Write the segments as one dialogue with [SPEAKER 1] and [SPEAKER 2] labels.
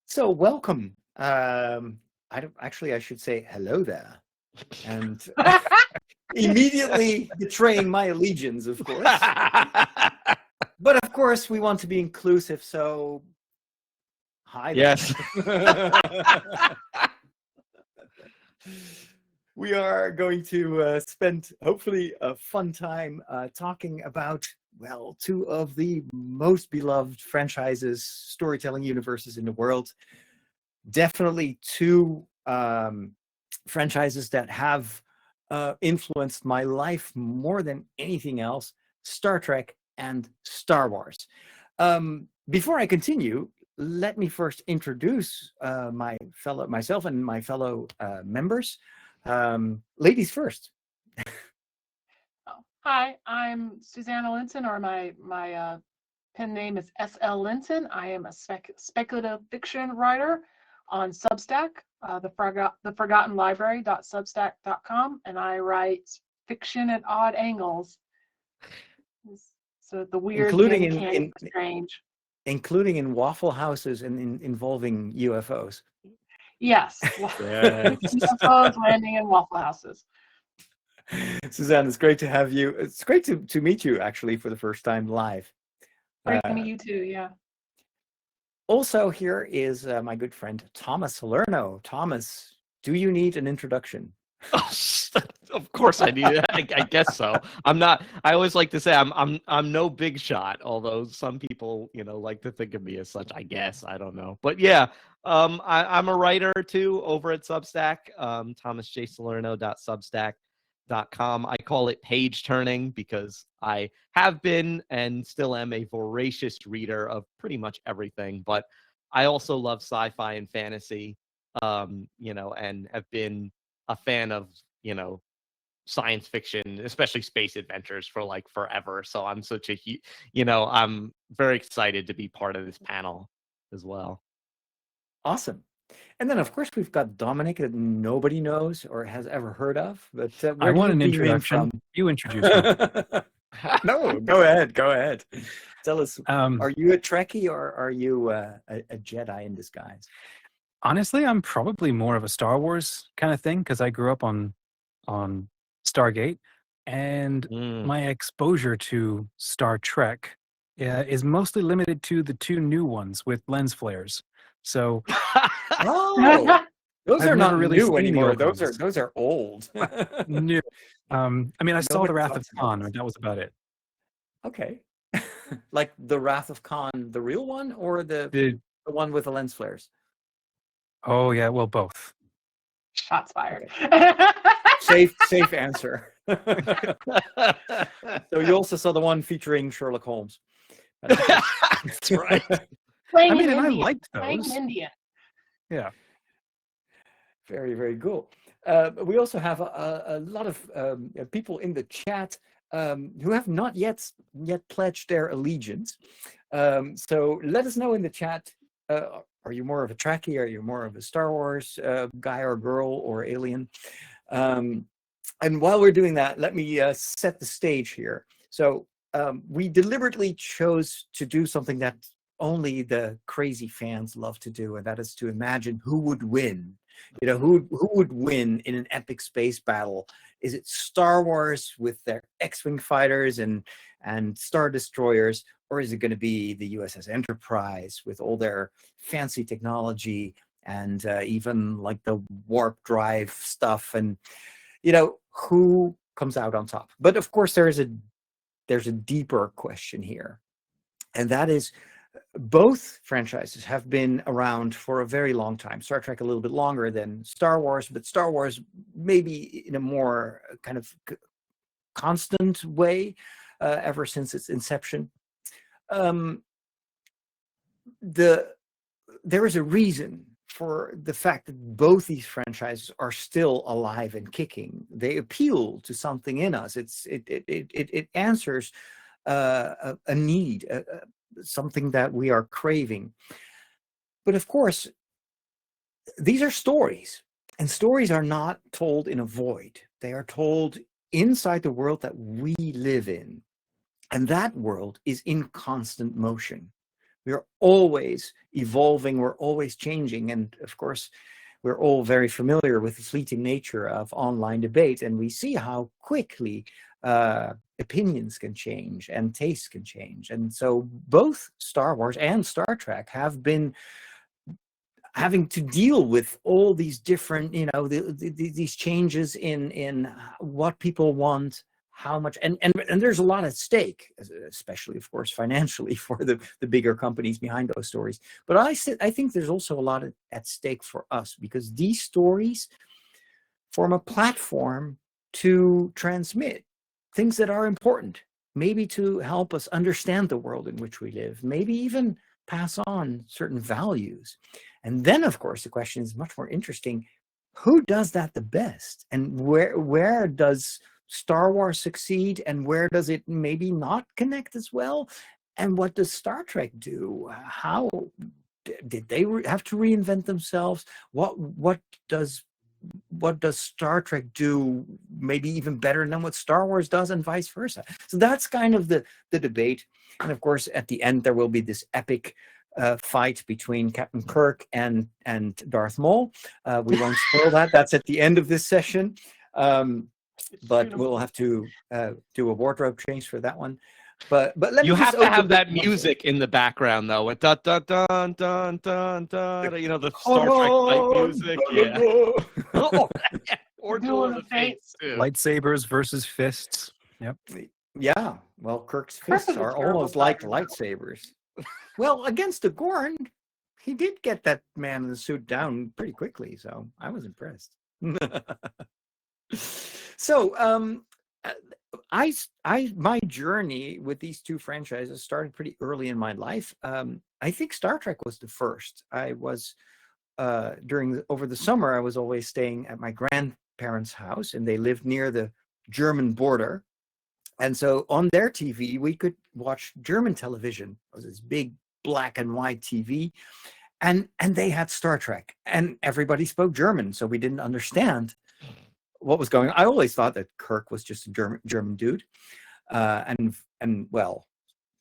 [SPEAKER 1] So welcome. I don't actually. I should say hello there, and immediately betraying my allegiance, of course. But of course, we want to be inclusive. So, hi there.
[SPEAKER 2] Yes.
[SPEAKER 1] We are going to spend hopefully a fun time talking about, well, two of the most beloved franchises, storytelling universes in the world. Definitely two franchises that have influenced my life more than anything else: Star Trek and Star Wars. Before I continue, let me first introduce myself and my fellow members. Ladies first.
[SPEAKER 3] Hi, I'm Susanna Linton, or my pen name is SL Linton. I am a speculative fiction writer on Substack, the Forgotten Library.substack.com, and I write fiction at odd angles. So the weird,
[SPEAKER 1] Including
[SPEAKER 3] strange.
[SPEAKER 1] Including in Waffle Houses and involving UFOs.
[SPEAKER 3] Yes. UFOs landing in Waffle Houses.
[SPEAKER 1] Suzanne, it's great to have you. It's great to meet you, actually, for the first time live.
[SPEAKER 3] Great to meet you too, yeah.
[SPEAKER 1] Also here is my good friend, Thomas Salerno. Thomas, do you need an introduction?
[SPEAKER 2] Of course I need it. I guess so. I'm not. I always like to say I'm no big shot, although some people like to think of me as such. I guess I don't know, but yeah, I'm a writer too over at Substack. ThomasJSalerno.substack.com. I call it page turning because I have been and still am a voracious reader of pretty much everything, but I also love sci-fi and fantasy, and have been a fan of science fiction, especially space adventures, for like forever. So I'm such a I'm very excited to be part of this panel as well.
[SPEAKER 1] Awesome. And then of course we've got Dominic, that nobody knows or has ever heard of, but
[SPEAKER 4] I want an introduction. You introduce me.
[SPEAKER 1] No, go ahead. Tell us, are you a Trekkie or are you a Jedi in disguise?
[SPEAKER 4] Honestly, I'm probably more of a Star Wars kind of thing because I grew up on Stargate, and my exposure to Star Trek is mostly limited to the two new ones with lens flares. So,
[SPEAKER 1] those
[SPEAKER 4] I've
[SPEAKER 1] are not
[SPEAKER 4] never really
[SPEAKER 1] new
[SPEAKER 4] seen the
[SPEAKER 1] anymore.
[SPEAKER 4] old
[SPEAKER 1] Those
[SPEAKER 4] ones.
[SPEAKER 1] are old.
[SPEAKER 4] New. I mean, I saw
[SPEAKER 1] Nobody
[SPEAKER 4] the Wrath of
[SPEAKER 1] talks about
[SPEAKER 4] Khan,
[SPEAKER 1] this.
[SPEAKER 4] and that was about it.
[SPEAKER 1] Okay. Like the Wrath of Khan, the real one, or the one with the lens flares?
[SPEAKER 4] Oh yeah, well, both.
[SPEAKER 3] Shots fired.
[SPEAKER 1] Okay. Safe answer. So you also saw the one featuring Sherlock Holmes.
[SPEAKER 2] That's right.
[SPEAKER 3] Playing
[SPEAKER 4] I mean,
[SPEAKER 3] in
[SPEAKER 4] and I
[SPEAKER 3] India.
[SPEAKER 4] liked
[SPEAKER 3] Playing
[SPEAKER 4] those.
[SPEAKER 3] in India.
[SPEAKER 4] Yeah.
[SPEAKER 1] Very, very cool. We also have a lot of people in the chat who have not yet pledged their allegiance. So let us know in the chat. Are you more of a Trekkie? Are you more of a Star Wars guy or girl or alien? And while we're doing that, let me set the stage here. So we deliberately chose to do something that only the crazy fans love to do, and that is to imagine who would win. Who would win in an epic space battle? Is it Star Wars with their X-wing fighters and star destroyers, or is it going to be the USS Enterprise with all their fancy technology and even like the warp drive stuff? And who comes out on top? But of course, there's a deeper question here, and that is, both franchises have been around for a very long time. Star Trek a little bit longer than Star Wars, but Star Wars maybe in a more kind of constant way ever since its inception. There is a reason for the fact that both these franchises are still alive and kicking. They appeal to something in us. It answers a need, something that we are craving. But of course, these are stories, and stories are not told in a void. They are told inside the world that we live in, and that world is in constant motion. We're always evolving, we're always changing. And of course, we're all very familiar with the fleeting nature of online debate, and we see how quickly opinions can change and tastes can change. And so both Star Wars and Star Trek have been having to deal with all these different, these changes in what people want, how much, and there's a lot at stake, especially, of course, financially for the bigger companies behind those stories. But I think there's also a lot at stake for us, because these stories form a platform to transmit things that are important, maybe to help us understand the world in which we live, maybe even pass on certain values. And then, of course, the question is much more interesting. Who does that the best? And where does Star Wars succeed, and where does it maybe not connect as well? And what does Star Trek do? How did they have to reinvent themselves? What does Star Trek do maybe even better than what Star Wars does, and vice versa? So that's kind of the debate. And of course, at the end, there will be this epic fight between Captain Kirk and Darth Maul. We won't spoil that. That's at the end of this session. But we'll have to do a wardrobe change for that one. But let me
[SPEAKER 2] you
[SPEAKER 1] just
[SPEAKER 2] have to have that
[SPEAKER 1] one
[SPEAKER 2] music in the background though, with dun dun dun dun dun dun. The Star Trek music. Yeah. Or Duel of the Fates too.
[SPEAKER 4] Lightsabers versus fists. Yep.
[SPEAKER 1] Yeah. Well, Kirk's fists are almost like lightsabers. Well, against the Gorn, he did get that man in the suit down pretty quickly, so I was impressed. So, my journey with these two franchises started pretty early in my life. I think Star Trek was the first. I was over the summer, I was always staying at my grandparents' house, and they lived near the German border. And so on their TV, we could watch German television. It was this big black and white TV, and they had Star Trek, and everybody spoke German, so we didn't understand what was going on. I always thought that Kirk was just a German dude, and well,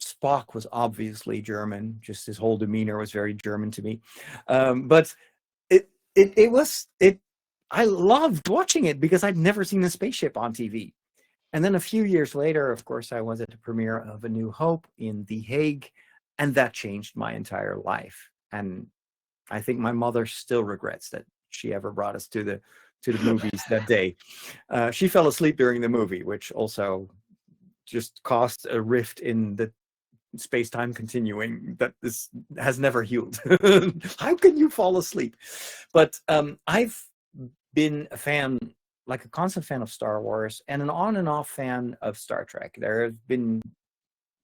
[SPEAKER 1] Spock was obviously German. Just his whole demeanor was very German to me. But I loved watching it because I'd never seen a spaceship on TV. And then a few years later, of course, I was at the premiere of A New Hope in The Hague, and that changed my entire life. And I think my mother still regrets that she ever brought us to the movies that day. She fell asleep during the movie, which also just caused a rift in the space-time continuing that this has never healed. How can you fall asleep? But I've been a fan, like a constant fan of Star Wars, and an on and off fan of Star Trek. There have been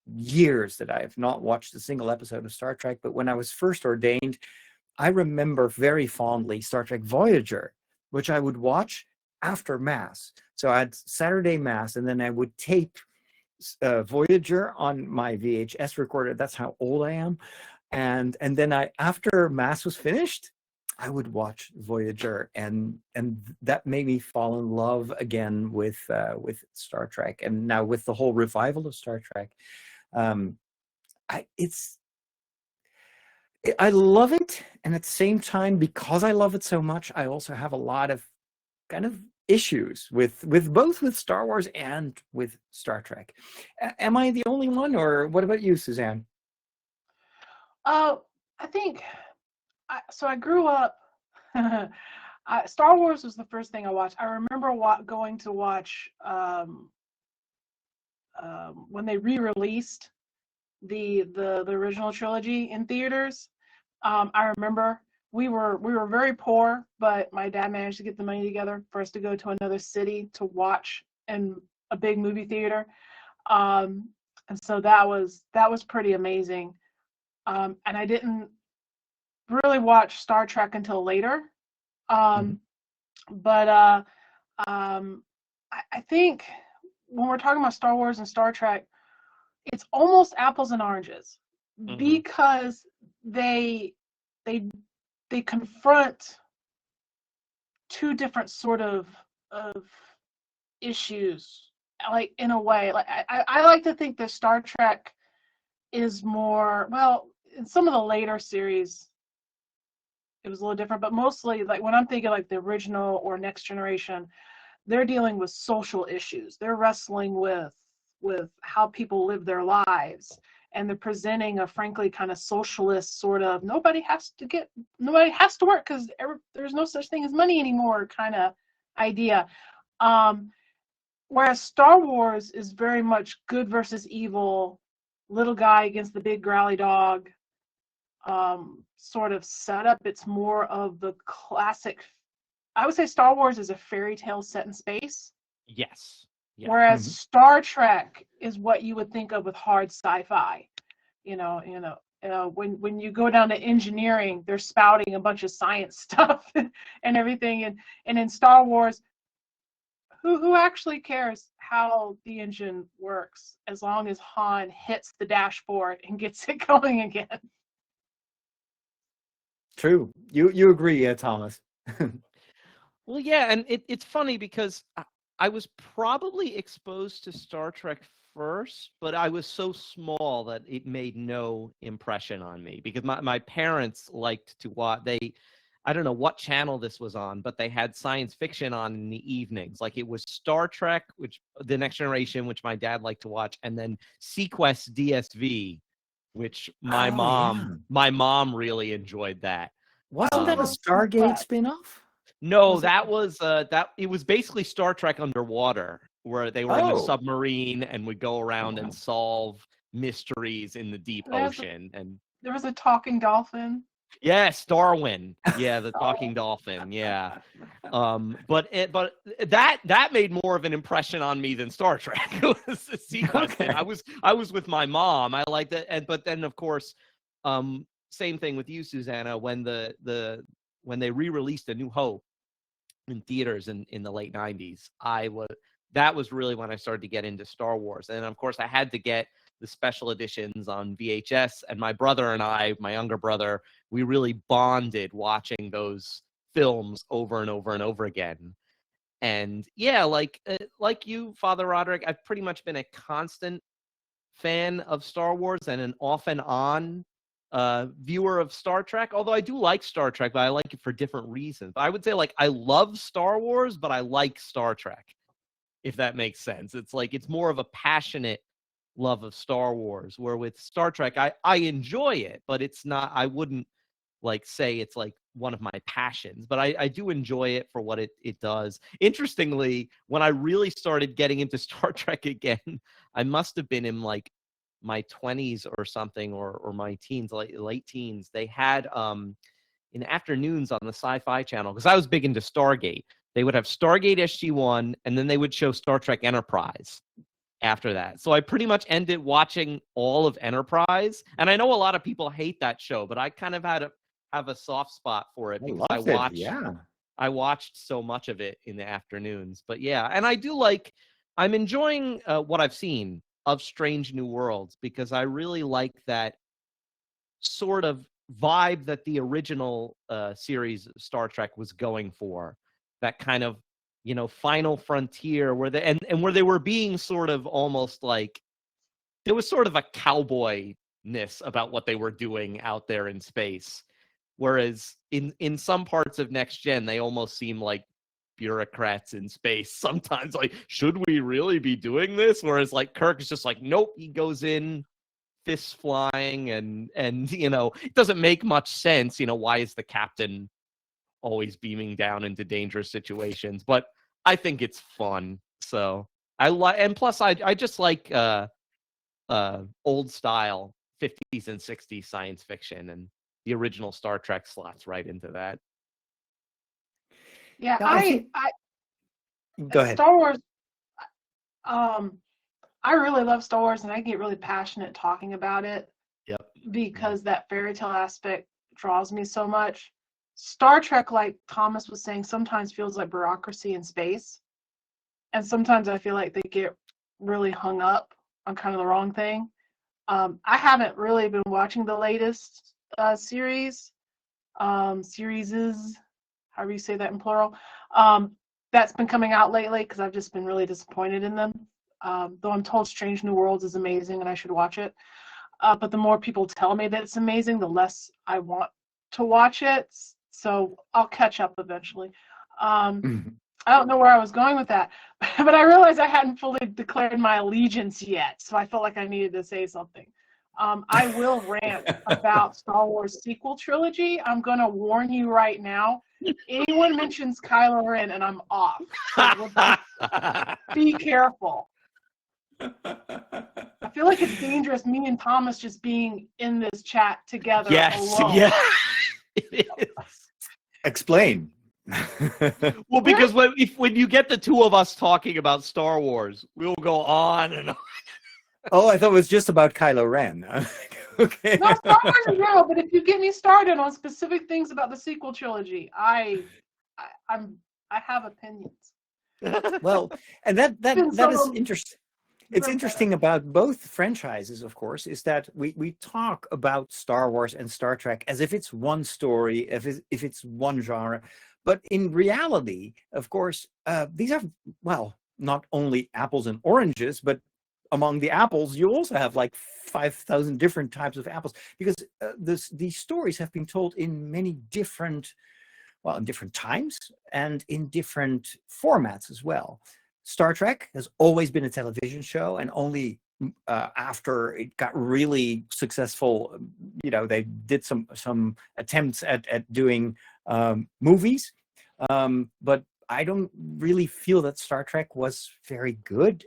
[SPEAKER 1] years that I have not watched a single episode of Star Trek, but when I was first ordained, I remember very fondly Star Trek Voyager, which I would watch after Mass. So I had Saturday Mass, and then I would tape Voyager on my VHS recorder. That's how old I am. And then after Mass was finished, I would watch Voyager, and that made me fall in love again with Star Trek. And now with the whole revival of Star Trek, I love it, and at the same time, because I love it so much, I also have a lot of kind of issues with both with Star Wars and with Star Trek. Am I the only one, or what about you, Suzanne?
[SPEAKER 3] I think so. I grew up. Star Wars was the first thing I watched. I remember going to watch when they re-released the original trilogy in theaters. I remember we were very poor, but my dad managed to get the money together for us to go to another city to watch in a big movie theater, and so that was pretty amazing. And I didn't really watch Star Trek until later, but I think when we're talking about Star Wars and Star Trek, it's almost apples and oranges, because they confront two different sort of issues, like, in a way. Like I like to think that Star Trek is more, well, in some of the later series, it was a little different, but mostly like when I'm thinking like the original or Next Generation, they're dealing with social issues. They're wrestling with how people live their lives, and they're presenting a frankly kind of socialist sort of nobody has to work because there's no such thing as money anymore kind of idea. Whereas Star Wars is very much good versus evil, little guy against the big growly dog sort of setup. It's more of the classic. I would say Star Wars is a fairy tale set in space.
[SPEAKER 2] Yes. Yeah.
[SPEAKER 3] Whereas Star Trek is what you would think of with hard sci-fi. When you go down to engineering, they're spouting a bunch of science stuff and everything. And in Star Wars, who actually cares how the engine works as long as Han hits the dashboard and gets it going again?
[SPEAKER 1] True. You agree, Thomas?
[SPEAKER 2] Well, yeah, and it's funny because I was probably exposed to Star Trek first, but I was so small that it made no impression on me because my parents liked to watch. I don't know what channel this was on, but they had science fiction on in the evenings. Like it was Star Trek, which The Next Generation, which my dad liked to watch, and then Sequest DSV, which my mom really enjoyed that.
[SPEAKER 1] Wasn't that a Stargate spin-off?
[SPEAKER 2] No, that was it was basically Star Trek underwater, where they were in a submarine and would go around and solve mysteries in the deep ocean. And
[SPEAKER 3] there was a talking dolphin.
[SPEAKER 2] Yes, Darwin. Yeah, the talking dolphin. Yeah. But that made more of an impression on me than Star Trek. It was a sequence. Okay. I was with my mom. I liked it, but then of course, same thing with you, Susanna. When when they re-released A New Hope in theaters in the late 90s, that was really when I started to get into Star Wars. And of course I had to get the special editions on VHS, and my brother and I, my younger brother, we really bonded watching those films over and over and over again. And yeah, like you, Father Roderick, I've pretty much been a constant fan of Star Wars and an off and on viewer of Star Trek, although I do like Star Trek, but I like it for different reasons. But I would say like I love Star Wars, but I like Star Trek, if that makes sense. It's like it's more of a passionate love of Star Wars, where with Star Trek I enjoy it, but it's not, I wouldn't like say it's like one of my passions, but I do enjoy it for what it does. Interestingly, when I really started getting into Star Trek again, I must have been in like my 20s or something, or my teens, late teens. They had in afternoons on the Sci-Fi channel, because I was big into Stargate, they would have Stargate SG-1, and then they would show Star Trek Enterprise after that. So I pretty much ended watching all of Enterprise, and I know a lot of people hate that show, but I kind of have a soft spot for it because I watched so much of it in the afternoons. But yeah, and I'm enjoying what I've seen of Strange New Worlds, because I really like that sort of vibe that the original series Star Trek was going for, that kind of, final frontier where where they were being sort of almost like there was sort of a cowboyness about what they were doing out there in space, whereas in some parts of Next Gen they almost seem like bureaucrats in space sometimes. Like, should we really be doing this? Whereas like Kirk is just like, nope, he goes in fists flying, and it doesn't make much sense. Why is the captain always beaming down into dangerous situations? But I think it's fun. So and plus I just like old style 50s and 60s science fiction, and the original Star Trek slots right into that.
[SPEAKER 3] Yeah,
[SPEAKER 1] go ahead.
[SPEAKER 3] Star Wars. I really love Star Wars, and I get really passionate talking about it.
[SPEAKER 2] Yep.
[SPEAKER 3] Because that fairy tale aspect draws me so much. Star Trek, like Thomas was saying, sometimes feels like bureaucracy in space. And sometimes I feel like they get really hung up on kind of the wrong thing. I haven't really been watching the latest series, however you say that in plural, that's been coming out lately, because I've just been really disappointed in them. Though I'm told Strange New Worlds is amazing and I should watch it. But the more people tell me that it's amazing, the less I want to watch it. So I'll catch up eventually.
[SPEAKER 1] Mhm.
[SPEAKER 3] I don't know where I was going with that, but I realized I hadn't fully declared my allegiance yet, so I felt like I needed to say something. I will rant about Star Wars sequel trilogy. I'm going to warn you right now. Anyone mentions Kylo Ren and I'm off. So be careful. I feel like it's dangerous, me and Thomas just being in this chat together alone.
[SPEAKER 2] Yeah, it is.
[SPEAKER 1] Explain.
[SPEAKER 2] Well, because when you get the two of us talking about Star Wars, we'll go on and on.
[SPEAKER 1] Oh, I thought it was just about Kylo Ren. Okay.
[SPEAKER 3] No, Star Wars, no, but if you get me started on specific things about the sequel trilogy, I have opinions.
[SPEAKER 1] Well, and that is interesting. It's
[SPEAKER 3] Real
[SPEAKER 1] interesting about both franchises, of course, is that we talk about Star Wars and Star Trek as if it's one story, if it's one genre. But in reality, of course, these are, well, not only apples and oranges, but among the apples, you also have like 5,000 different types of apples, because these stories have been told in many different, well, in different times and in different formats as well. Star Trek has always been a television show, and only after it got really successful, they did some attempts at doing movies. But I don't really feel that Star Trek was very good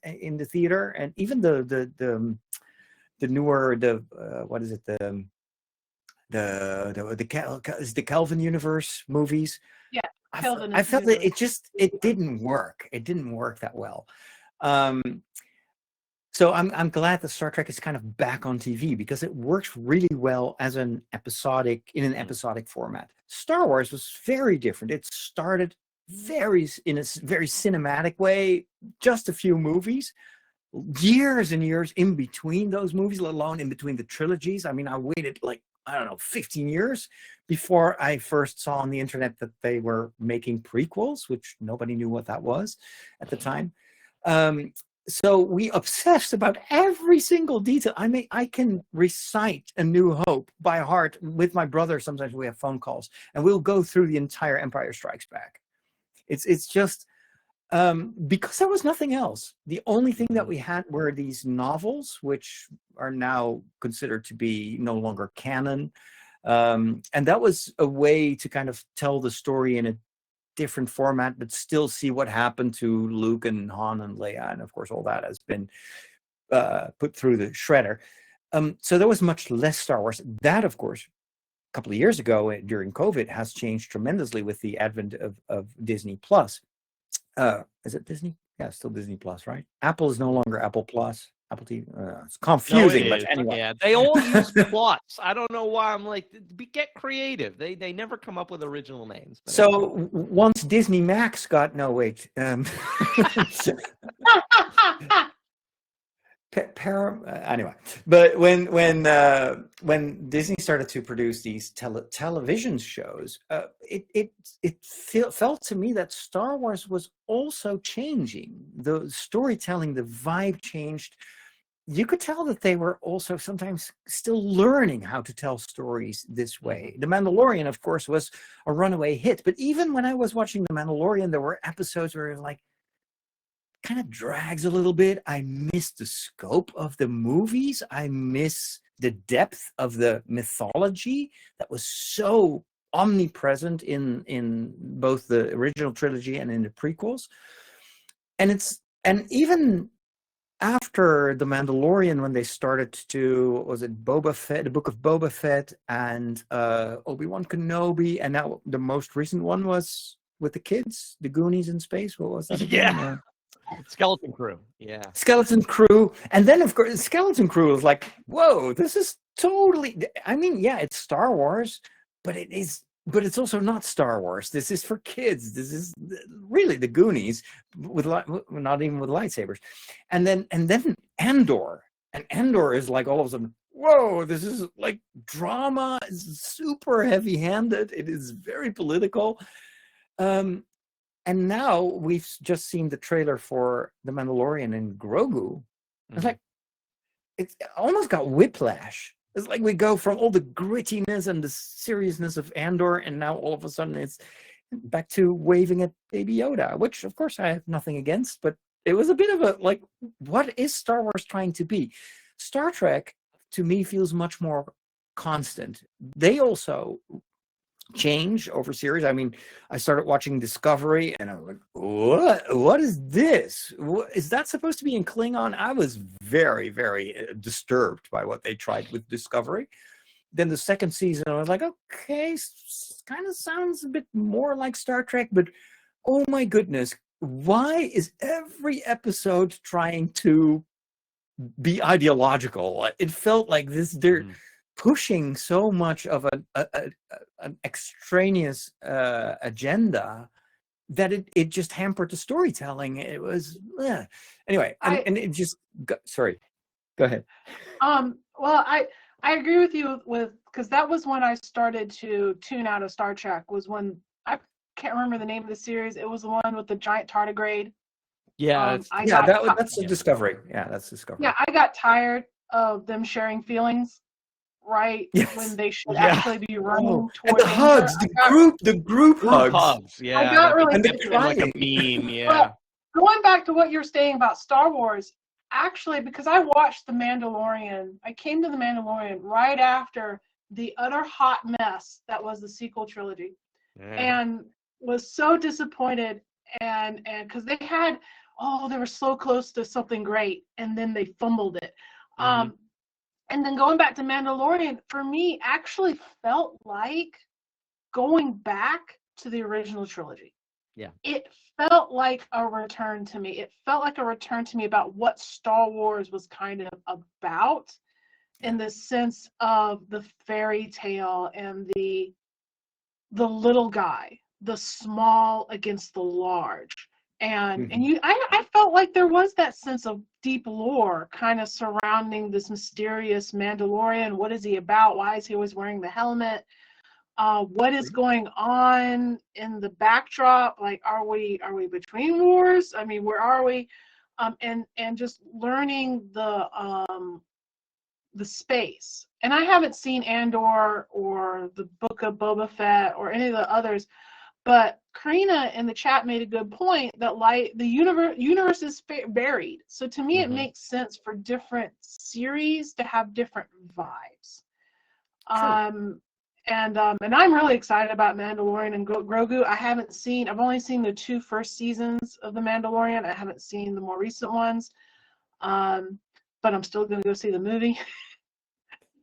[SPEAKER 1] in the theater, and even the newer what is it, the Kelvin universe movies.
[SPEAKER 3] Yeah.
[SPEAKER 1] I felt that it didn't work. It didn't work that well. So I'm glad that Star Trek is kind of back on TV, because it works really well as in an episodic format. Star Wars was very different. It started in a very cinematic way, just a few movies, years and years in between those movies, let alone in between the trilogies. I mean, I waited like, I don't know, 15 years before I first saw on the internet that they were making prequels, which nobody knew what that was at the time. So we obsessed about every single detail. I mean, I can recite A New Hope by heart with my brother. Sometimes we have phone calls, and we'll go through the entire Empire Strikes Back. It's just because there was nothing else. The only thing that we had were these novels, which are now considered to be no longer canon. And that was a way to kind of tell the story in a different format, but still see what happened to Luke and Han and Leia. And of course, all that has been put through the shredder. So there was much less Star Wars. That, of course, a couple of years ago during COVID has changed tremendously with the advent of Disney Plus. Is it Disney? Yeah, it's still Disney Plus, right? Apple is no longer Apple Plus. Apple TV. It's confusing, but anyway.
[SPEAKER 2] Yeah, they all use Plus. I don't know why. I'm like, get creative. They never come up with original names.
[SPEAKER 1] So once Disney Max got anyway, but when Disney started to produce these television shows, it felt to me that Star Wars was also changing. The storytelling, the vibe changed. You could tell that they were also sometimes still learning how to tell stories this way. The Mandalorian, of course, was a runaway hit, but even when I was watching The Mandalorian, there were episodes where it was like, kind of drags a little bit. I miss the scope of the movies. I miss the depth of the mythology that was so omnipresent in both the original trilogy and in the prequels. And even after The Mandalorian, when they started to, what was it, Boba Fett, the Book of Boba Fett, and Obi-Wan Kenobi, and now the most recent one was with the kids, the Goonies in space. What was that again?
[SPEAKER 2] Yeah. Skeleton Crew. Yeah.
[SPEAKER 1] Skeleton Crew. And then, of course, Skeleton Crew was like, whoa, this is totally, I mean, yeah, it's Star Wars, but it's also not Star Wars. This is for kids. This is really the Goonies, not even with lightsabers. And then Andor. And Andor is like all of a sudden, whoa, this is like drama. It's super heavy-handed. It is very political. And now we've just seen the trailer for The Mandalorian and Grogu. It's like, it's almost got whiplash. It's like we go from all the grittiness and the seriousness of Andor, and now all of a sudden it's back to waving at Baby Yoda, which of course I have nothing against, but it was a bit of a like, what is Star Wars trying to be? Star Trek, to me, feels much more constant. They also change over series. I mean, I started watching Discovery, and I'm like, what is this? Is that supposed to be in Klingon? I was very, very disturbed by what they tried with Discovery. Then the second season, I was like, okay, kind of sounds a bit more like Star Trek, but oh my goodness, why is every episode trying to be ideological? It felt like this, they're pushing so much of an extraneous agenda that it just hampered the storytelling. It was anyway, and it just sorry, go ahead.
[SPEAKER 3] Well, I agree with you with because that was when I started to tune out of Star Trek. Was when I can't remember the name of the series. It was the one with the giant tardigrade.
[SPEAKER 2] Yeah,
[SPEAKER 1] that's a Discovery. Yeah, that's Discovery.
[SPEAKER 3] Yeah, I got tired of them sharing feelings, right?
[SPEAKER 1] Yes.
[SPEAKER 3] When they should actually be running towards
[SPEAKER 1] and the hugs, the group hugs.
[SPEAKER 2] Yeah,
[SPEAKER 3] I got really
[SPEAKER 1] and
[SPEAKER 3] into
[SPEAKER 2] like a meme. Yeah.
[SPEAKER 3] But going back to what you're saying about Star Wars, actually, because I watched The Mandalorian, I came to The Mandalorian right after the utter hot mess that was the sequel trilogy, and was so disappointed, and because they were so close to something great, and then they fumbled it. And then going back to Mandalorian, for me, actually felt like going back to the original trilogy.
[SPEAKER 2] Yeah.
[SPEAKER 3] It felt like a return to me. It felt like a return to me about what Star Wars was kind of about, in the sense of the fairy tale and the little guy, the small against the large. And I felt like there was that sense of deep lore kind of surrounding this mysterious Mandalorian. What is he about? Why is he always wearing the helmet? What is going on in the backdrop? Like, are we between wars? I mean, where are we? And just learning the space. And I haven't seen Andor or the Book of Boba Fett or any of the others, but Karina in the chat made a good point that the universe is buried. So to me, it makes sense for different series to have different vibes. And I'm really excited about Mandalorian and Grogu. I've only seen the 2 first seasons of The Mandalorian. I haven't seen the more recent ones. But I'm still going to go see the movie.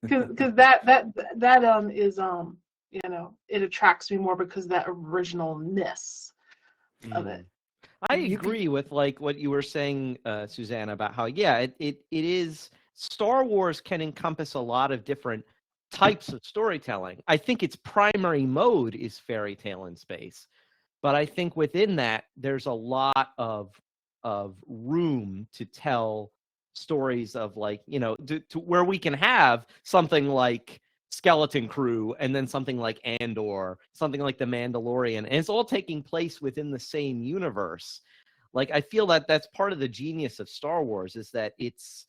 [SPEAKER 3] Because that is it attracts me more because of that originalness of it.
[SPEAKER 2] I agree with like what you were saying, Susanna, about how it is, Star Wars can encompass a lot of different types of storytelling. I think its primary mode is fairy tale in space, but I think within that there's a lot of room to tell stories of, like, to where we can have something like Skeleton Crew and then something like Andor, something like The Mandalorian, and it's all taking place within the same universe. Like, I feel that that's part of the genius of Star Wars, is that it's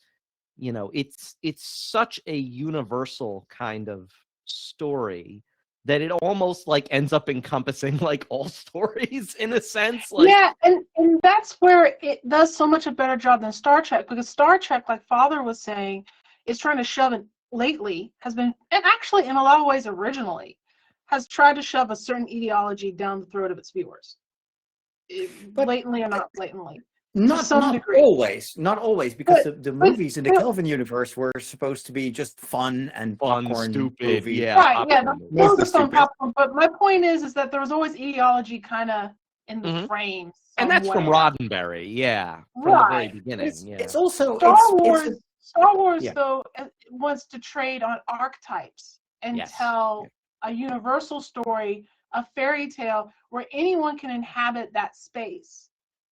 [SPEAKER 2] such a universal kind of story that it almost like ends up encompassing like all stories in a sense. Like,
[SPEAKER 3] yeah, and that's where it does so much a better job than Star Trek, because Star Trek, like Father was saying, is trying to shove it lately, has been, and actually in a lot of ways originally, has tried to shove a certain ideology down the throat of its viewers. Blatantly or not blatantly.
[SPEAKER 1] Not always, because the movies in the Kelvin universe were supposed to be just fun and popcorn,
[SPEAKER 2] stupid
[SPEAKER 1] movie.
[SPEAKER 2] Yeah,
[SPEAKER 3] right, yeah, those are some popcorn, but my point is that there was always ideology kind of in the frame,
[SPEAKER 2] and that's from Roddenberry, from the very beginning.
[SPEAKER 1] It's also
[SPEAKER 3] Star Wars
[SPEAKER 1] yeah.
[SPEAKER 3] though wants to trade on archetypes and tell a universal story, a fairy tale where anyone can inhabit that space.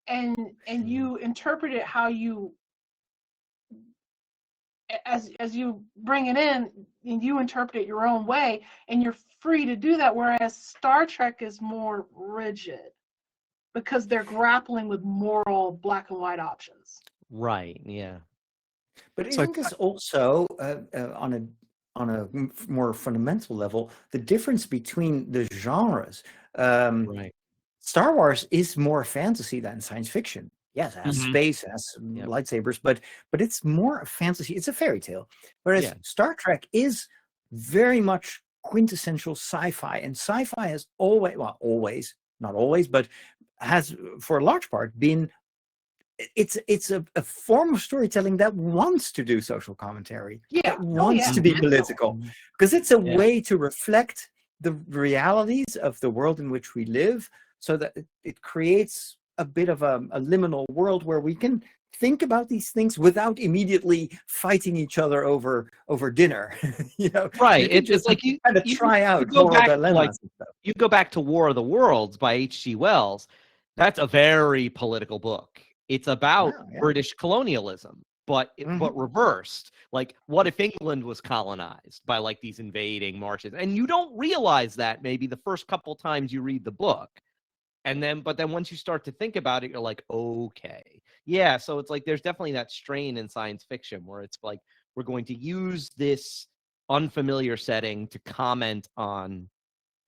[SPEAKER 3] And you interpret it how you, as you bring it in, and you interpret it your own way, and you're free to do that. Whereas Star Trek is more rigid because they're grappling with moral black and white options.
[SPEAKER 2] Right. Yeah.
[SPEAKER 1] But
[SPEAKER 4] So
[SPEAKER 1] isn't this also on a more fundamental level the difference between the genres?
[SPEAKER 2] Right.
[SPEAKER 1] Star Wars is more fantasy than science fiction. Yes, it has
[SPEAKER 2] Mhm.
[SPEAKER 1] space, it has
[SPEAKER 2] Yep.
[SPEAKER 1] lightsabers, but it's more a fantasy. It's a fairy tale. Whereas
[SPEAKER 2] Yeah.
[SPEAKER 1] Star Trek is very much quintessential sci-fi, and sci-fi has always, not always, but has for a large part been it's a form of storytelling that wants to do social commentary,
[SPEAKER 3] Yeah.
[SPEAKER 1] that
[SPEAKER 3] Oh,
[SPEAKER 1] wants
[SPEAKER 3] yeah.
[SPEAKER 1] to be
[SPEAKER 2] Mhm.
[SPEAKER 1] political,
[SPEAKER 2] Mhm.
[SPEAKER 1] because it's a
[SPEAKER 2] Yeah.
[SPEAKER 1] way to reflect the realities of the world in which we live, so that it creates a bit of a liminal world where we can think about these things without immediately fighting each other over dinner. You know,
[SPEAKER 2] Right.
[SPEAKER 1] you can
[SPEAKER 2] It's
[SPEAKER 1] just
[SPEAKER 2] like
[SPEAKER 1] kind of
[SPEAKER 2] you
[SPEAKER 1] try
[SPEAKER 2] you
[SPEAKER 1] out
[SPEAKER 2] go
[SPEAKER 1] moral
[SPEAKER 2] back to like
[SPEAKER 1] dilemmas and stuff.
[SPEAKER 2] you go back to War of the Worlds by H.G. Wells. That's a very political book. It's about
[SPEAKER 1] Wow, yeah.
[SPEAKER 2] British colonialism, but
[SPEAKER 1] Mhm.
[SPEAKER 2] reversed. Like, what if England was colonized by like these invading Martians? And you don't realize that maybe the first couple times you read the book. But then once you start to think about it, you're like, okay. Yeah, so it's like there's definitely that strain in science fiction where it's like we're going to use this unfamiliar setting to comment on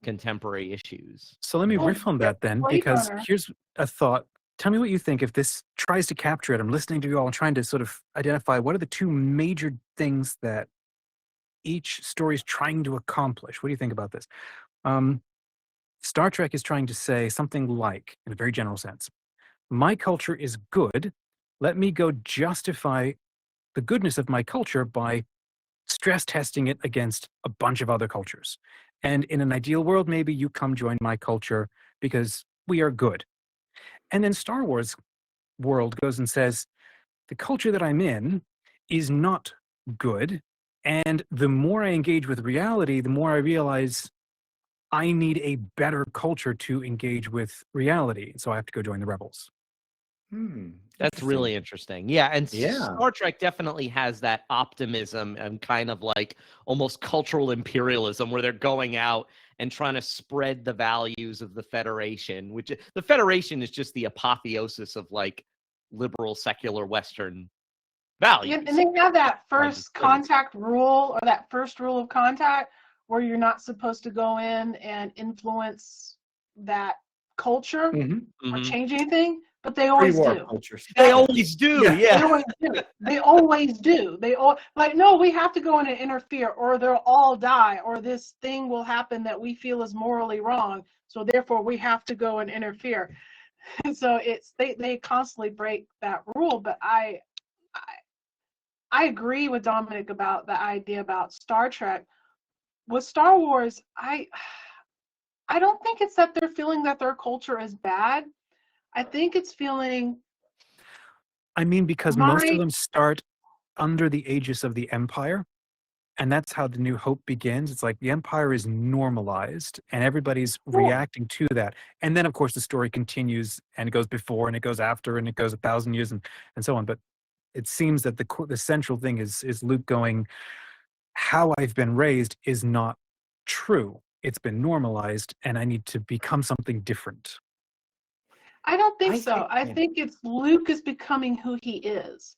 [SPEAKER 2] contemporary issues.
[SPEAKER 4] So let me
[SPEAKER 3] Well,
[SPEAKER 4] riff on
[SPEAKER 3] yeah,
[SPEAKER 4] that then,
[SPEAKER 3] Blade
[SPEAKER 4] because
[SPEAKER 3] Runner.
[SPEAKER 4] here's a thought. Tell me what you think if this tries to capture it. I'm listening to you all and trying to sort of identify what are the two major things that each story is trying to accomplish. What do you think about this? Um, Star Trek is trying to say something like, in a very general sense, my culture is good. Let me go justify the goodness of my culture by stress testing it against a bunch of other cultures. And in an ideal world, maybe you come join my culture because we are good. And then Star Wars world goes and says, the culture that I'm in is not good. And the more I engage with reality, the more I realize I need a better culture to engage with reality. So I have to go join the rebels.
[SPEAKER 2] That's
[SPEAKER 1] Interesting.
[SPEAKER 2] really interesting. Yeah, and
[SPEAKER 1] Yeah.
[SPEAKER 2] Star Trek definitely has that optimism and kind of like almost cultural imperialism where they're going out and trying to spread the values of the Federation, which the Federation is just the apotheosis of like liberal secular Western values.
[SPEAKER 3] And they have that
[SPEAKER 2] Like it's
[SPEAKER 3] first contact rule, or that first rule of contact, where you're not supposed to go in and influence that culture
[SPEAKER 1] Mhm.
[SPEAKER 3] or
[SPEAKER 2] Mhm.
[SPEAKER 3] change anything, but they always
[SPEAKER 1] Pre-war
[SPEAKER 3] do.
[SPEAKER 1] cultures.
[SPEAKER 2] They
[SPEAKER 3] That-
[SPEAKER 2] always do,
[SPEAKER 1] Yeah.
[SPEAKER 3] They
[SPEAKER 2] yeah.
[SPEAKER 3] always do. They always do. They all like, no, we have to go in and interfere, or they'll all die, or this thing will happen that we feel is morally wrong. So therefore, we have to go and interfere. And so they constantly break that rule. But I agree with Dominic about the idea about Star Trek. With Star Wars, I don't think it's that they're feeling that their culture is bad. I think it's feeling
[SPEAKER 4] I mean, because most of
[SPEAKER 3] my
[SPEAKER 4] them start under the aegis of the Empire. And that's how the New Hope begins. It's like the Empire is normalized and everybody's reacting to that. And then, of course, the story continues and it goes before and it goes after and it goes 1,000 years and so on. But it seems that the central thing is Luke going, how I've been raised is not true. It's been normalized and I need to become something different.
[SPEAKER 3] I don't think
[SPEAKER 1] I
[SPEAKER 3] so.
[SPEAKER 1] think,
[SPEAKER 3] I
[SPEAKER 1] yeah.
[SPEAKER 3] think it's Luke is becoming who he is.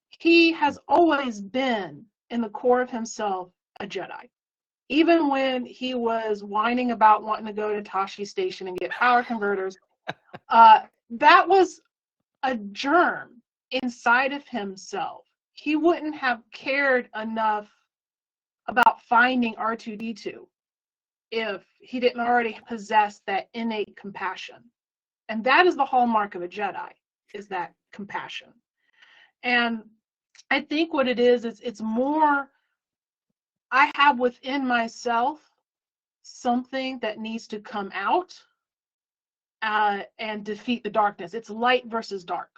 [SPEAKER 3] He has always been, in the core of himself, a Jedi. Even when he was whining about wanting to go to Tashi Station and get power converters, that was a germ inside of himself. He wouldn't have cared enough about finding R2D2 if he didn't already possess that innate compassion. And that is the hallmark of a Jedi, is that compassion. And I think what it is it's more, I have within myself something that needs to come out and defeat the darkness. It's light versus dark.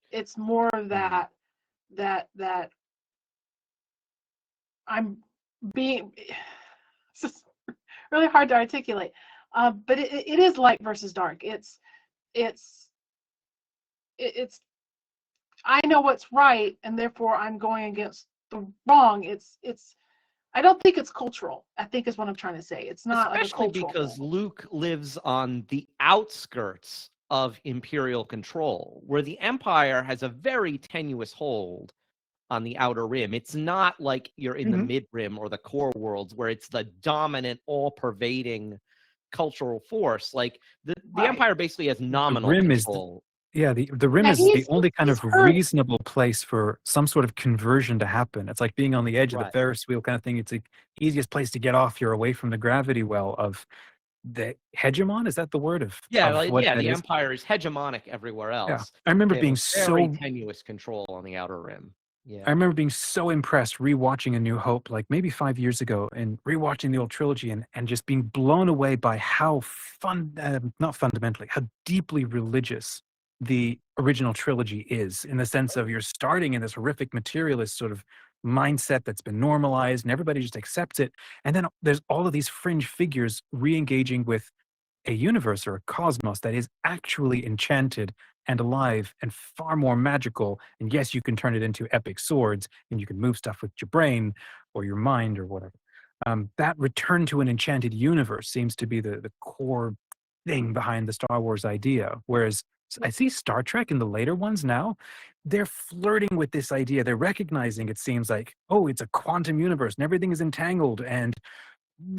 [SPEAKER 3] It's more of that I'm being, it's just really hard to articulate. But it is light versus dark. It's I know what's right, and therefore I'm going against the wrong. I don't think it's cultural. I think is what I'm trying to say. It's not like a
[SPEAKER 2] Especially
[SPEAKER 3] cultural
[SPEAKER 2] because
[SPEAKER 3] thing.
[SPEAKER 2] Luke lives on the outskirts of imperial control, where the Empire has a very tenuous hold on the outer rim. It's not like you're in the mid rim or the core worlds where it's the dominant, all-pervading cultural force. Like the Empire basically has nominal
[SPEAKER 4] rim
[SPEAKER 2] control.
[SPEAKER 4] The rim is the only kind of reasonable place for some sort of conversion to happen. It's like being on the edge of the Ferris wheel kind of thing. It's the easiest place to get off. You're away from the gravity well of the hegemon. Is that the word of?
[SPEAKER 2] Yeah,
[SPEAKER 4] of
[SPEAKER 2] the Empire is hegemonic everywhere else.
[SPEAKER 4] Yeah. I remember being
[SPEAKER 2] very tenuous control on the outer rim. Yeah.
[SPEAKER 4] I remember being so impressed rewatching A New Hope, like maybe 5 years ago, and rewatching the old trilogy, and just being blown away by how not fundamentally, how deeply religious the original trilogy is, in the sense of you're starting in this horrific materialist sort of mindset that's been normalized and everybody just accepts it. And then there's all of these fringe figures re-engaging with a universe or a cosmos that is actually enchanted and alive and far more magical. And yes, you can turn it into epic swords and you can move stuff with your brain or your mind or whatever. That return to an enchanted universe seems to be the core thing behind the Star Wars idea. Whereas I see Star Trek in the later ones now, they're flirting with this idea. They're recognizing, it seems like, oh, it's a quantum universe and everything is entangled and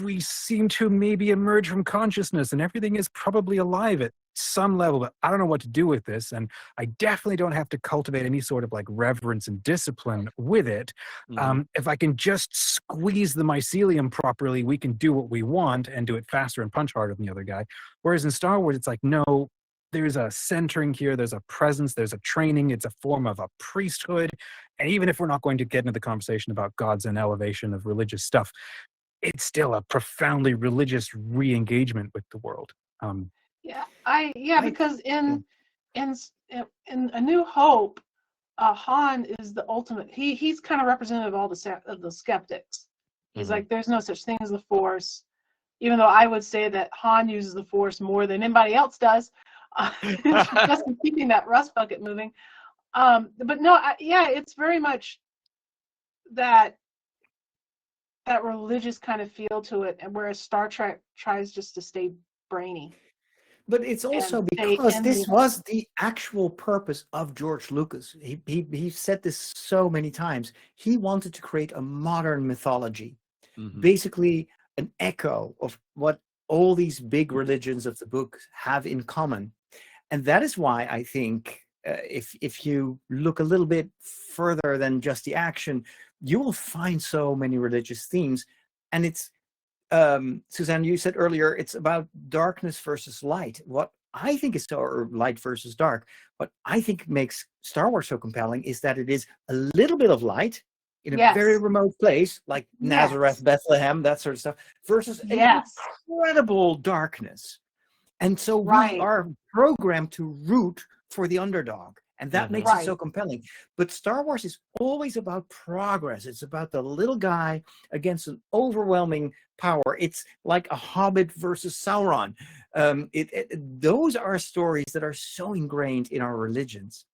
[SPEAKER 4] we seem to maybe emerge from consciousness and everything is probably alive at some level, but I don't know what to do with this. And I definitely don't have to cultivate any sort of like reverence and discipline with it. If I can just squeeze the mycelium properly, we can do what we want and do it faster and punch harder than the other guy. Whereas in Star Wars, it's like, no, there's a centering here, there's a presence, there's a training, it's a form of a priesthood. And even if we're not going to get into the conversation about gods and elevation of religious stuff, it's still a profoundly religious re-engagement with the world.
[SPEAKER 3] Because in A New Hope, Han is the ultimate. He's kind of representative of all the skeptics. He's like, there's no such thing as the Force, even though I would say that Han uses the Force more than anybody else does, just in keeping that rust bucket moving. But no, it's very much that religious kind of feel to it, and whereas Star Trek tries just to stay brainy.
[SPEAKER 1] But it's also because this was the actual purpose of George Lucas. He said this so many times. He wanted to create a modern mythology, basically an echo of what all these big religions of the book have in common. And that is why I think if you look a little bit further than just the action, you will find so many religious themes. And it's, Suzanne, you said earlier, it's about darkness versus light. What I think is or light versus dark, what I think makes Star Wars so compelling is that it is a little bit of light in a very remote place, like Nazareth, Bethlehem, that sort of stuff, versus an incredible darkness. And so we are programmed to root for the underdog. And that makes it so compelling. But Star Wars is always about progress. It's about the little guy against an overwhelming power. It's like a Hobbit versus Sauron. Those are stories that are so ingrained in our religions.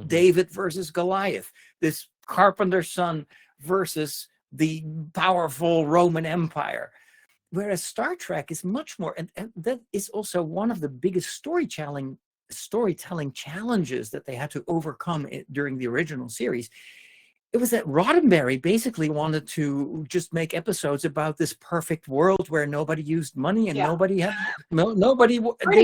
[SPEAKER 1] David versus Goliath. This carpenter's son versus the powerful Roman Empire. Whereas Star Trek is much more, and that is also one of the biggest storytelling challenges that they had to overcome during the original series. It was that Roddenberry basically wanted to just make episodes about this perfect world where nobody used money and nobody did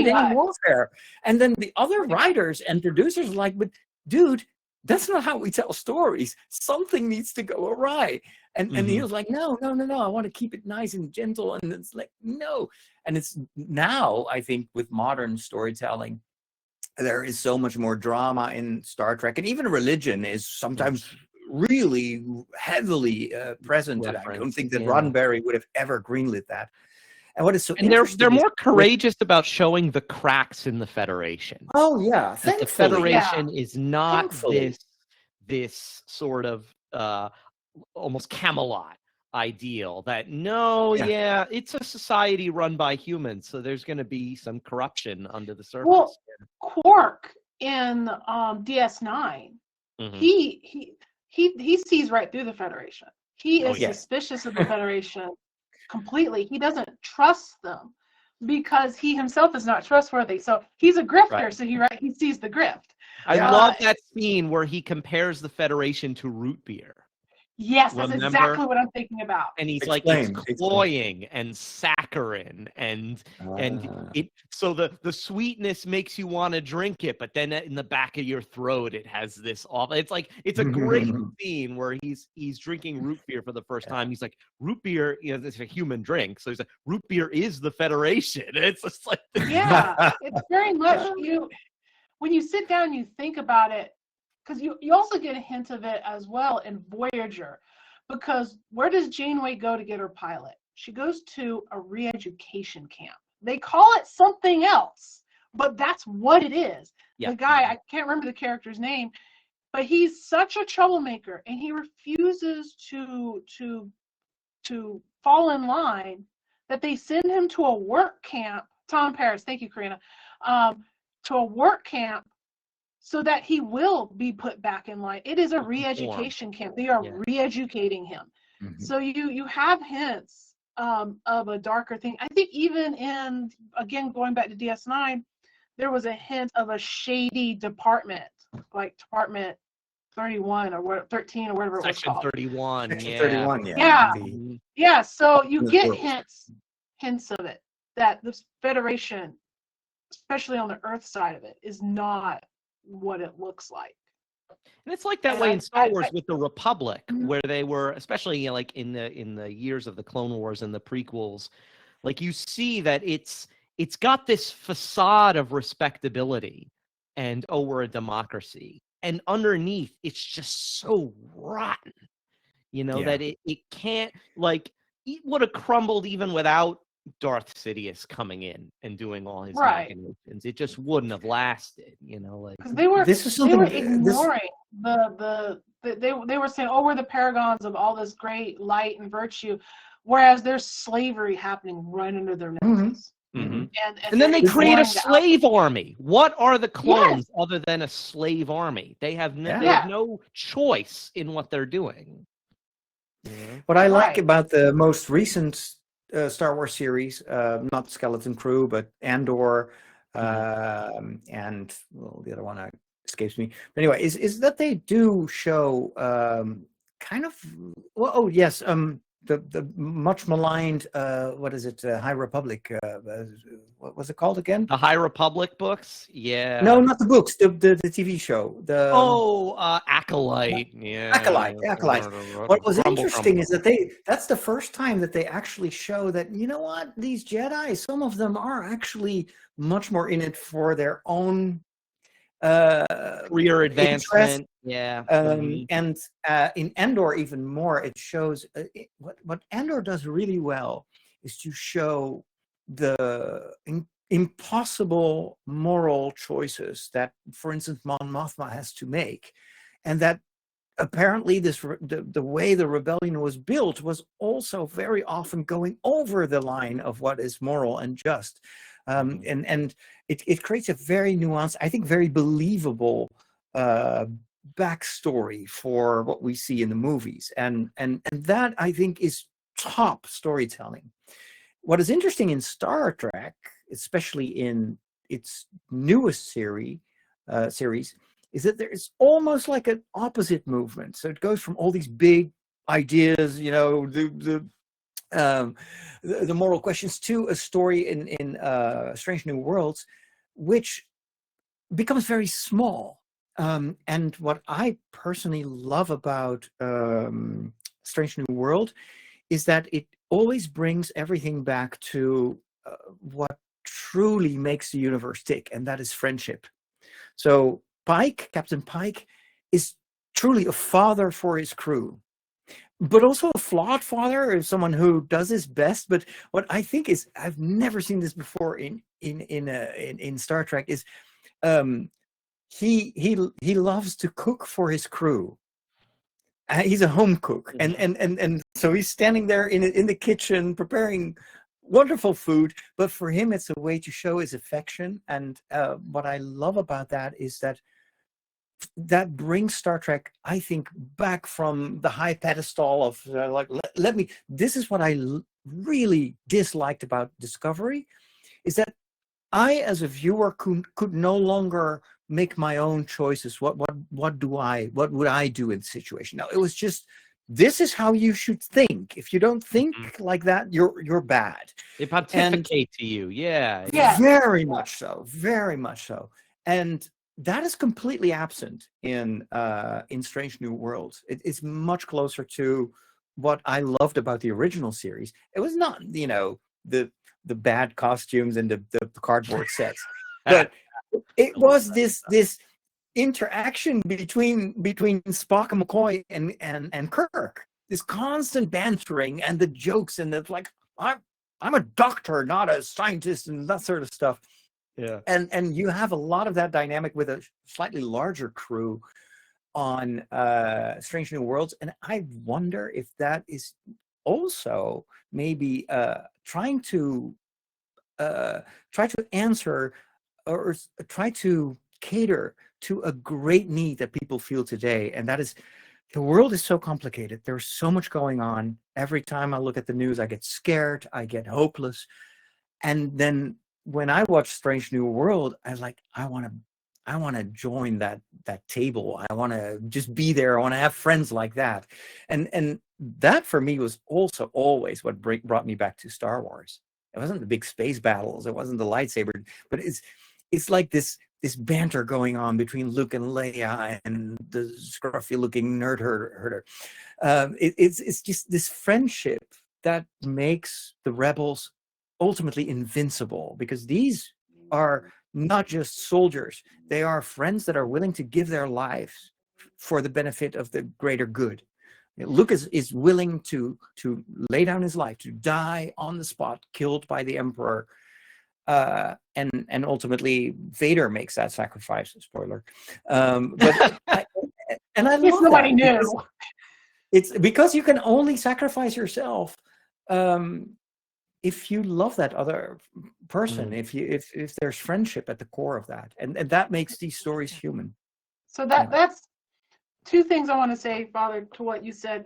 [SPEAKER 1] any warfare. And then the other writers and producers were like, but dude, that's not how we tell stories. Something needs to go awry. And he was like, no, I want to keep it nice and gentle. And it's like, no. And it's now, I think, with modern storytelling, there is so much more drama in Star Trek. And even religion is sometimes really heavily present. And I don't think that Roddenberry would have ever greenlit that. And what is so interesting,
[SPEAKER 2] they're more courageous about showing the cracks in the Federation.
[SPEAKER 1] Oh yeah,
[SPEAKER 2] that the Federation is not this sort of almost Camelot ideal that it's a society run by humans, so there's going to be some corruption under the surface.
[SPEAKER 3] Well, Quark in DS9, he sees right through the Federation. He is suspicious of the Federation completely. He doesn't trust them. because he himself is not trustworthy. So he's a grifter,
[SPEAKER 2] Right.
[SPEAKER 3] so he sees the grift.
[SPEAKER 2] I
[SPEAKER 1] Yeah.
[SPEAKER 2] love that scene where he compares the Federation to root beer.
[SPEAKER 3] Yes, that's
[SPEAKER 2] Remember?
[SPEAKER 3] exactly what I'm thinking about.
[SPEAKER 2] And he's
[SPEAKER 1] Explain,
[SPEAKER 2] like, it's cloying and saccharine and it so the sweetness makes you want to drink it, but then in the back of your throat it has this awful. It's a great scene where he's drinking root beer for the first time. He's like, root beer, it's a human drink. So he's like, root beer is the Federation. It's just like
[SPEAKER 3] Yeah, it's very much when you sit down and you think about it, because you also get a hint of it as well in Voyager, because where does Janeway go to get her pilot? She goes to a re-education camp. They call it something else, but that's what it is.
[SPEAKER 2] Yeah.
[SPEAKER 3] The guy, I can't remember the character's name, but he's such a troublemaker, and he refuses to fall in line that they send him to a work camp. Tom Paris, thank you, Karina, to a work camp so that he will be put back in line. It is a re-education camp. They are re-educating him.
[SPEAKER 1] Mhm.
[SPEAKER 3] So you have hints of a darker thing. I think even in, again, going back to DS9, there was a hint of a shady department, like Department 31 or 13 or whatever it was
[SPEAKER 2] Section
[SPEAKER 3] called.
[SPEAKER 2] 31.
[SPEAKER 1] Section
[SPEAKER 2] Yeah.
[SPEAKER 1] 31,
[SPEAKER 3] Yeah.
[SPEAKER 1] The-
[SPEAKER 3] Yeah, so you
[SPEAKER 1] Yes,
[SPEAKER 3] get
[SPEAKER 1] worlds.
[SPEAKER 3] hints of it, that the Federation, especially on the Earth side of it, is not what it looks like.
[SPEAKER 2] And it's like that
[SPEAKER 3] And
[SPEAKER 2] way
[SPEAKER 3] I-
[SPEAKER 2] in Star
[SPEAKER 3] I-
[SPEAKER 2] Wars
[SPEAKER 3] I-
[SPEAKER 2] with the Republic,
[SPEAKER 3] Mhm.
[SPEAKER 2] where they were, especially like in the years of the Clone Wars and the prequels, like you see that it's got this facade of respectability and we're a democracy, and underneath it's just so rotten,
[SPEAKER 1] Yeah.
[SPEAKER 2] that it can't, like, it would have crumbled even without Darth Sidious coming in and doing all his
[SPEAKER 3] Right.
[SPEAKER 2] machinations. It just wouldn't have lasted, like.
[SPEAKER 3] Because they were
[SPEAKER 1] This is
[SPEAKER 3] they were
[SPEAKER 1] something. This,
[SPEAKER 3] ignoring they were saying, oh, we're the paragons of all this great light and virtue, whereas there's slavery happening right under their noses.
[SPEAKER 2] Mhm.
[SPEAKER 3] And
[SPEAKER 2] then they
[SPEAKER 3] they're
[SPEAKER 2] create a
[SPEAKER 3] ignoring that.
[SPEAKER 2] slave army. What are the clones other than a slave army? They have
[SPEAKER 1] Yeah.
[SPEAKER 2] they have no choice in what they're doing.
[SPEAKER 1] What I like
[SPEAKER 3] Right.
[SPEAKER 1] about the most recent Star Wars series, not Skeleton Crew, but Andor, and well, the other one escapes me. But anyway, is that they do show kind of yes, the much maligned what is it, High Republic, what was it called again?
[SPEAKER 2] The High Republic books, yeah.
[SPEAKER 1] No, not the books, the TV show. The
[SPEAKER 2] Acolyte, yeah.
[SPEAKER 1] Acolyte. What was
[SPEAKER 2] Grumble,
[SPEAKER 1] interesting
[SPEAKER 2] grumble.
[SPEAKER 1] is that that's the first time that they actually show that, you know what, these Jedi, some of them are actually much more in it for their own
[SPEAKER 2] career advancement,
[SPEAKER 1] interest.
[SPEAKER 2] yeah.
[SPEAKER 1] And in Andor even more, it shows what Andor does really well is to show the impossible moral choices that, for instance, Mon Mothma has to make, and that apparently the way the rebellion was built was also very often going over the line of what is moral and just, and it creates a very nuanced, I think, very believable backstory for what we see in the movies, and that, I think, is top storytelling. What is interesting in Star Trek, especially in its newest series, is that there is almost like an opposite movement. So it goes from all these big ideas, the moral questions, to a story in Strange New Worlds, which becomes very small. And what I personally love about Strange New World is that it always brings everything back to what truly makes the universe tick, and that is friendship. So Captain Pike, is truly a father for his crew, but also a flawed father, someone who does his best. But what I think is, I've never seen this before in Star Trek, is he loves to cook for his crew. He's a home cook, and so he's standing there in the kitchen preparing wonderful food. But for him, it's a way to show his affection. And what I love about that is that brings Star Trek, I think, back from the high pedestal of this is what I really disliked about Discovery, is that I, as a viewer, could no longer make my own choices. What would I do in the situation? Now, it was just, this is how you should think. If you don't think like that, you're bad.
[SPEAKER 2] They pontificate to you, yeah.
[SPEAKER 1] Very much so, very much so. And that is completely absent in Strange New Worlds. It's much closer to what I loved about the original series. It was not, the bad costumes and the cardboard sets, but it was this interaction between Spock and McCoy and Kirk. This constant bantering and the jokes, and it's like, I'm a doctor, not a scientist, and that sort of stuff.
[SPEAKER 2] Yeah.
[SPEAKER 1] And you have a lot of that dynamic with a slightly larger crew on Strange New Worlds. And I wonder if that is also maybe trying to answer or try to cater to a great need that people feel today. And that is, the world is so complicated. There's so much going on. Every time I look at the news, I get scared, I get hopeless. And then when I watch Strange New World, I want to join that table. I want to just be there. I want to have friends like that. And that for me was also always what brought me back to Star Wars. It wasn't the big space battles. It wasn't the lightsaber, but it's like this banter going on between Luke and Leia and the scruffy-looking nerd herder. It's just this friendship that makes the rebels ultimately invincible, because these are not just soldiers. They are friends that are willing to give their lives for the benefit of the greater good. Luke is willing to lay down his life, to die on the spot, killed by the Emperor. And ultimately Vader makes that sacrifice. Spoiler. But I love
[SPEAKER 3] nobody knew.
[SPEAKER 1] It's because you can only sacrifice yourself if you love that other person. If there's friendship at the core of that, and that makes these stories human.
[SPEAKER 3] So that's two things I want to say, Father, to what you said.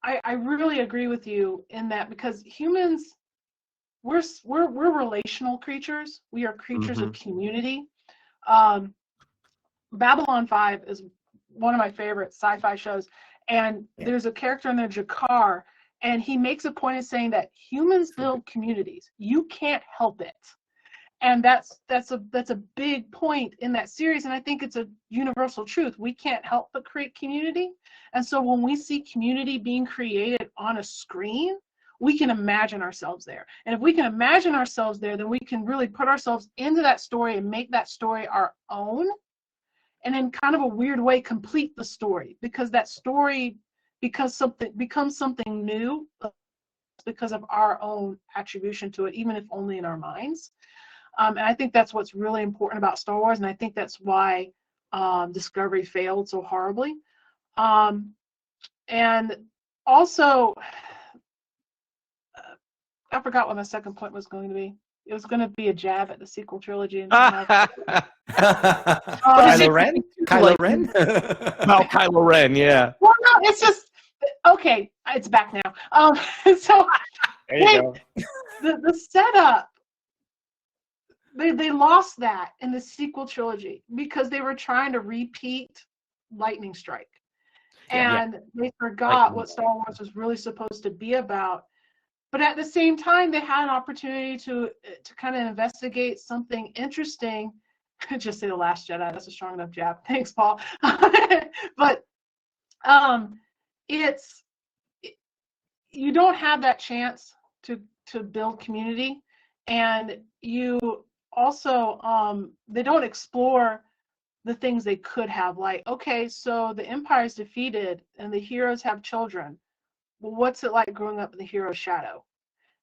[SPEAKER 3] I really agree with you in that, because humans, we're relational creatures. We are creatures of community. Babylon 5 is one of my favorite sci-fi shows, and there's a character in there, Jakar, and he makes a point of saying that humans build communities. You can't help it. And that's a big point in that series, and I think it's a universal truth. We can't help but create community. And so when we see community being created on a screen, we can imagine ourselves there. And if we can imagine ourselves there, then we can really put ourselves into that story and make that story our own, and in kind of a weird way complete the story, because that story becomes something new because of our own attribution to it, even if only in our minds. And I think that's what's really important about Star Wars, and I think that's why Discovery failed so horribly. And also, I forgot what my second point was going to be. It was going to be a jab at the sequel trilogy. And
[SPEAKER 1] Kylo Ren? Kylo Ren?
[SPEAKER 2] No, Kylo Ren, yeah.
[SPEAKER 3] Well, no, it's just, okay, it's back now. So
[SPEAKER 2] there you go.
[SPEAKER 3] The setup, they lost that in the sequel trilogy because they were trying to repeat Lightning Strike. And they forgot what Star Wars was really supposed to be about. But at the same time, they had an opportunity to kind of investigate something interesting. Just say The Last Jedi. That's a strong enough jab. Thanks, Paul. But you don't have that chance to build community, and you also they don't explore the things they could have. Like, okay, so the Empire's defeated and the heroes have children. Well, what's it like growing up in the hero's shadow?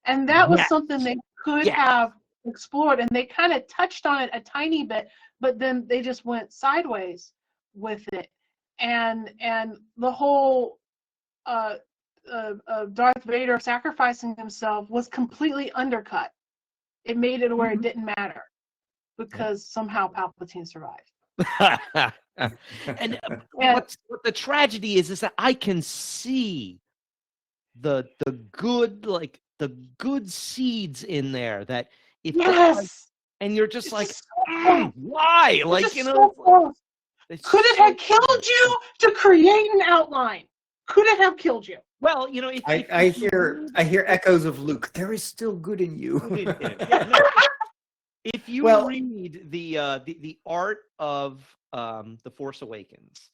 [SPEAKER 3] And that was something they could have explored, and they kind of touched on it a tiny bit, but then they just went sideways with it. And the whole Darth Vader sacrificing himself was completely undercut. It made it where it didn't matter because somehow Palpatine survived.
[SPEAKER 2] And what the tragedy is that I can see the good, like, the good seeds in there that if
[SPEAKER 3] Yes.
[SPEAKER 2] and you're just
[SPEAKER 3] It's
[SPEAKER 2] like,
[SPEAKER 3] just so close.
[SPEAKER 2] why?
[SPEAKER 3] It's
[SPEAKER 2] Like,
[SPEAKER 3] just
[SPEAKER 2] you
[SPEAKER 3] so
[SPEAKER 2] know,
[SPEAKER 3] close.
[SPEAKER 2] it's
[SPEAKER 3] Could it
[SPEAKER 2] so
[SPEAKER 3] have killed you to create an outline? Could it have killed you?
[SPEAKER 2] well, you know, if
[SPEAKER 1] I
[SPEAKER 2] if you
[SPEAKER 1] hear echoes of Luke. There is still good in you.
[SPEAKER 2] good in him. Yeah, no. If you
[SPEAKER 1] Well-
[SPEAKER 2] read the art of the Force Awakens,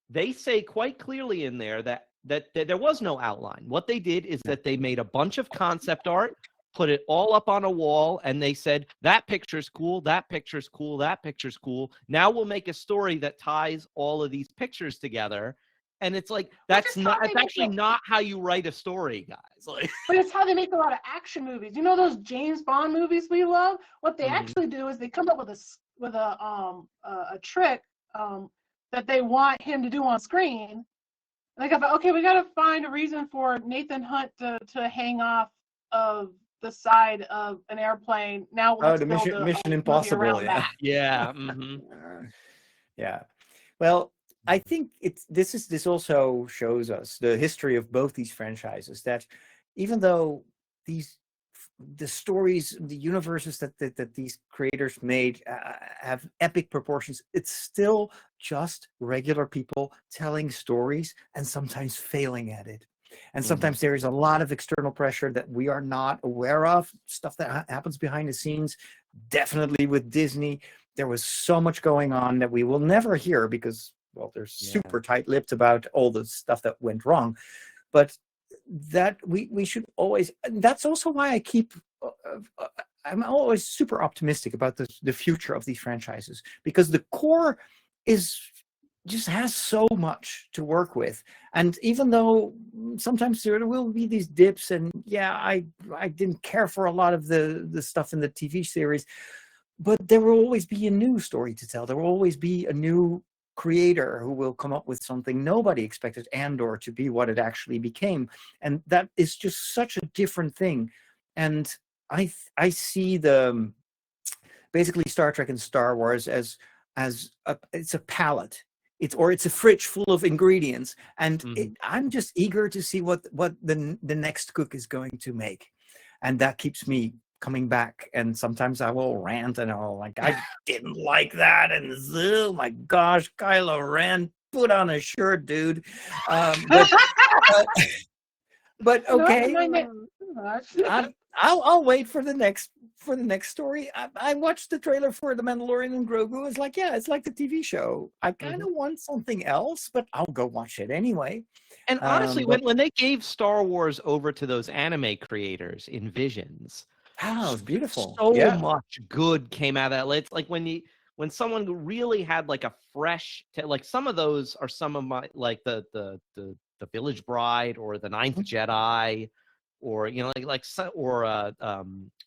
[SPEAKER 2] they say quite clearly in there that there was no outline. What they did is that they made a bunch of concept art, put it all up on a wall, and they said, that picture's cool, that picture's cool, that picture's cool. Now we'll make a story that ties all of these pictures together. And it's like, that's actually not how you write a story, guys. Like,
[SPEAKER 3] But it's how they make a lot of action movies. You know those James Bond movies we love? What they
[SPEAKER 2] Mhm.
[SPEAKER 3] actually do is they come up with a trick that they want him to do on screen. Like, okay, we got to find a reason for Nathan Hunt to hang off of the side of an airplane. Now let's
[SPEAKER 1] the
[SPEAKER 3] build
[SPEAKER 1] Mission
[SPEAKER 3] movie
[SPEAKER 1] Impossible.
[SPEAKER 3] around
[SPEAKER 1] Yeah.
[SPEAKER 3] that.
[SPEAKER 2] yeah. Mhm.
[SPEAKER 1] Yeah. Well, I think this also shows us the history of both these franchises, that even though the stories, the universes that these creators made have epic proportions, it's still just regular people telling stories and sometimes failing at it. And sometimes there is a lot of external pressure that we are not aware of, stuff that happens behind the scenes. Definitely with Disney, there was so much going on that we will never hear because, well, they're super tight-lipped about all the stuff that went wrong. But that we should always, that's also why I keep I'm always super optimistic about the future of these franchises, because the core just has so much to work with. And even though sometimes there will be these dips, and I didn't care for a lot of the stuff in the TV series, but there will always be a new story to tell. There will always be a new creator who will come up with something nobody expected Andor to be what it actually became. And that is just such a different thing. And I see basically Star Trek and Star Wars as it's a palette. It's a fridge full of ingredients, and I'm just eager to see what the next cook is going to make, and that keeps me coming back. And sometimes I will rant and I'll like, I didn't like that, and oh my gosh, Kylo Ren, put on a shirt, dude. But okay, I'll wait for the next story. I watched the trailer for The Mandalorian and Grogu. It's like, it's like the TV show. I kind of want something else, but I'll go watch it anyway.
[SPEAKER 2] And honestly, when they gave Star Wars over to those anime creators in Visions,
[SPEAKER 1] it was beautiful.
[SPEAKER 2] So much good came out of that. It's like when someone really had like a fresh, like some of those are some of my, like the Village Bride or the Ninth Jedi, or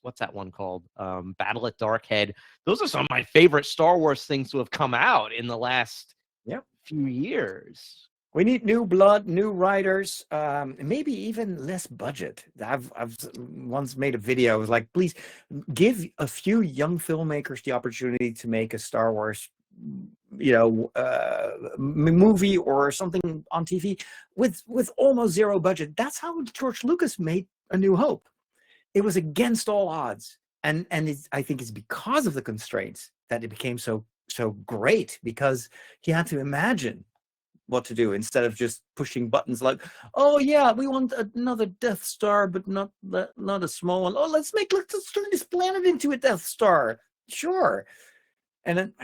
[SPEAKER 2] what's that one called? Battle at Darkhead. Those are some of my favorite Star Wars things to have come out in the last few years.
[SPEAKER 1] We need new blood, new writers, maybe even less budget. I've once made a video. I was like, please give a few young filmmakers the opportunity to make a Star Wars, movie or something on TV with almost zero budget. That's how George Lucas made A New Hope. It was against all odds, and I think it's because of the constraints that it became so great, because he had to imagine what to do instead of just pushing buttons like, oh yeah, we want another Death Star, but not a small one. Oh, let's turn this planet into a Death Star. Sure. And then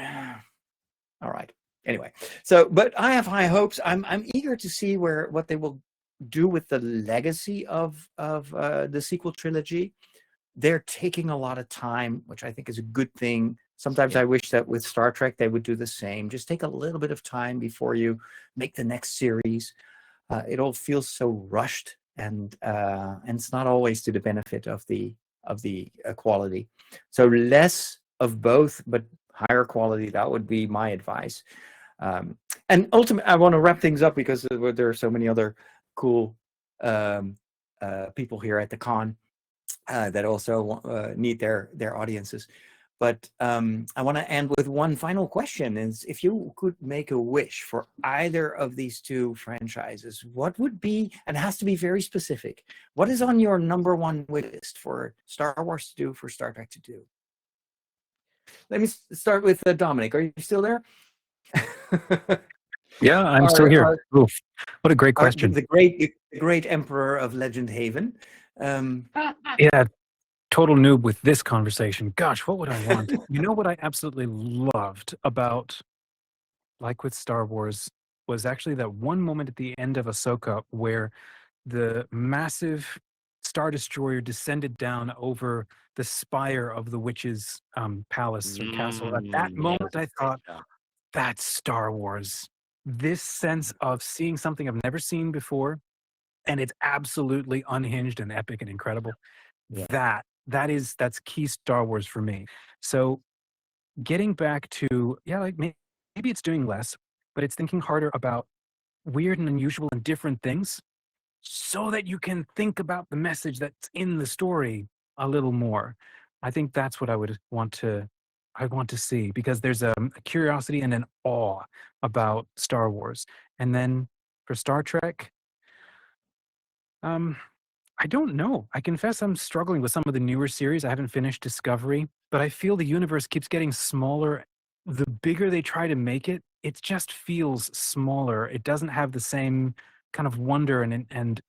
[SPEAKER 1] all right. Anyway, but I have high hopes. I'm eager to see what they will do with the legacy of the sequel trilogy. They're taking a lot of time, which I think is a good thing. Sometimes I wish that with Star Trek they would do the same. Just take a little bit of time before you make the next series. It all feels so rushed, and it's not always to the benefit of the quality. So less of both, but higher quality. That would be my advice. And ultimately, I want to wrap things up because there are so many other cool people here at the con that also need their audiences. But I want to end with one final question: is if you could make a wish for either of these two franchises, what would be, and it has to be very specific, what is on your number one wish list for Star Wars to do, for Star Trek to do? Let me start with Dominic. Are you still there?
[SPEAKER 4] Yeah, I'm still here. Oof, what a great question.
[SPEAKER 1] The great emperor of LegendHaven.
[SPEAKER 4] Yeah, total noob with this conversation. Gosh, what would I want? You know what I absolutely loved about, like with Star Wars, was actually that one moment at the end of Ahsoka where the massive Star Destroyer descended down over the spire of the witch's palace or castle. At that moment, I thought, that's Star Wars. This sense of seeing something I've never seen before, and it's absolutely unhinged and epic and incredible. Yeah. That's key Star Wars for me. So getting back to, like maybe it's doing less, but it's thinking harder about weird and unusual and different things so that you can think about the message that's in the story a little more. I think that's what I want to see, because there's a curiosity and an awe about Star Wars. And then for Star Trek, I don't know. I confess I'm struggling with some of the newer series. I haven't finished Discovery, but I feel the universe keeps getting smaller. The bigger they try to make it, it just feels smaller. It doesn't have the same kind of wonder and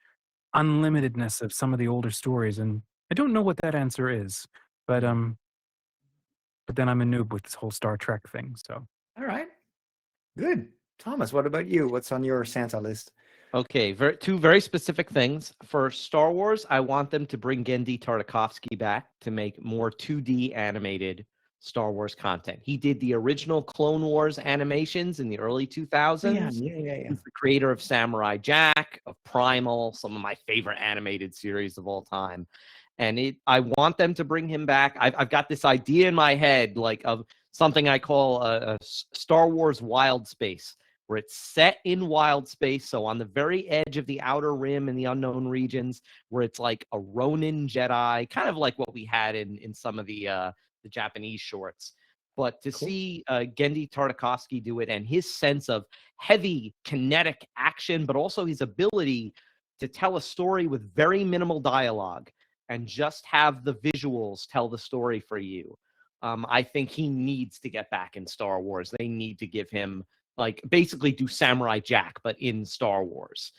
[SPEAKER 4] unlimitedness of some of the older stories. And I don't know what that answer is, but then I'm a noob with this whole Star Trek thing. So
[SPEAKER 1] all right, good. Thomas, what about you? What's on your Santa list?
[SPEAKER 2] Okay, two very specific things. For Star Wars, I want them to bring Genndy Tartakovsky back to make more 2D animated Star Wars content. He did the original Clone Wars animations in the early 2000s.
[SPEAKER 1] Yeah.
[SPEAKER 2] He's the creator of Samurai Jack, of Primal, some of my favorite animated series of all time. And I want them to bring him back. I've got this idea in my head, like of something I call a Star Wars Wild Space, where it's set in wild space, so on the very edge of the Outer Rim and the unknown regions, where it's like a Ronin Jedi, kind of like what we had in some of the Japanese shorts. But to see Genndy Tartakovsky do it, and his sense of heavy kinetic action, but also his ability to tell a story with very minimal dialogue and just have the visuals tell the story for you. I think he needs to get back in Star Wars. They need to give him, like, basically do Samurai Jack, but in Star Wars.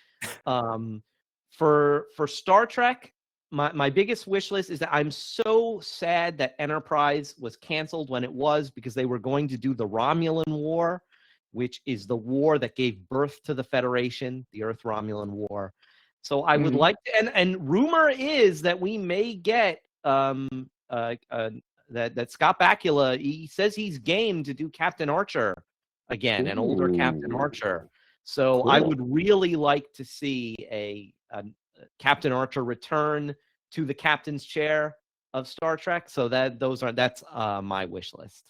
[SPEAKER 2] For Star Trek, my biggest wish list is that I'm so sad that Enterprise was canceled when it was, because they were going to do the Romulan War, which is the war that gave birth to the Federation, the Earth-Romulan War. So I would like to, and rumor is that we may get that Scott Bakula, he says he's game to do Captain Archer again, an older Captain Archer. So cool. I would really like to see a Captain Archer return to the captain's chair of Star Trek. So that's my wish list.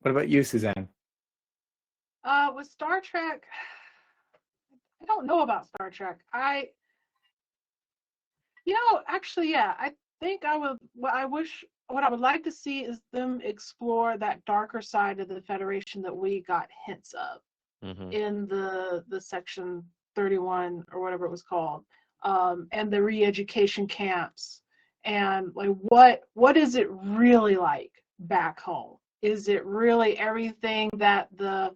[SPEAKER 1] What about you, Suzanne?
[SPEAKER 3] With Star Trek, I don't know about Star Trek. I think what I would like to see is them explore that darker side of the Federation that we got hints of in the Section 31 or whatever it was called, and the re-education camps, and like what is it really like back home? Is it really everything that the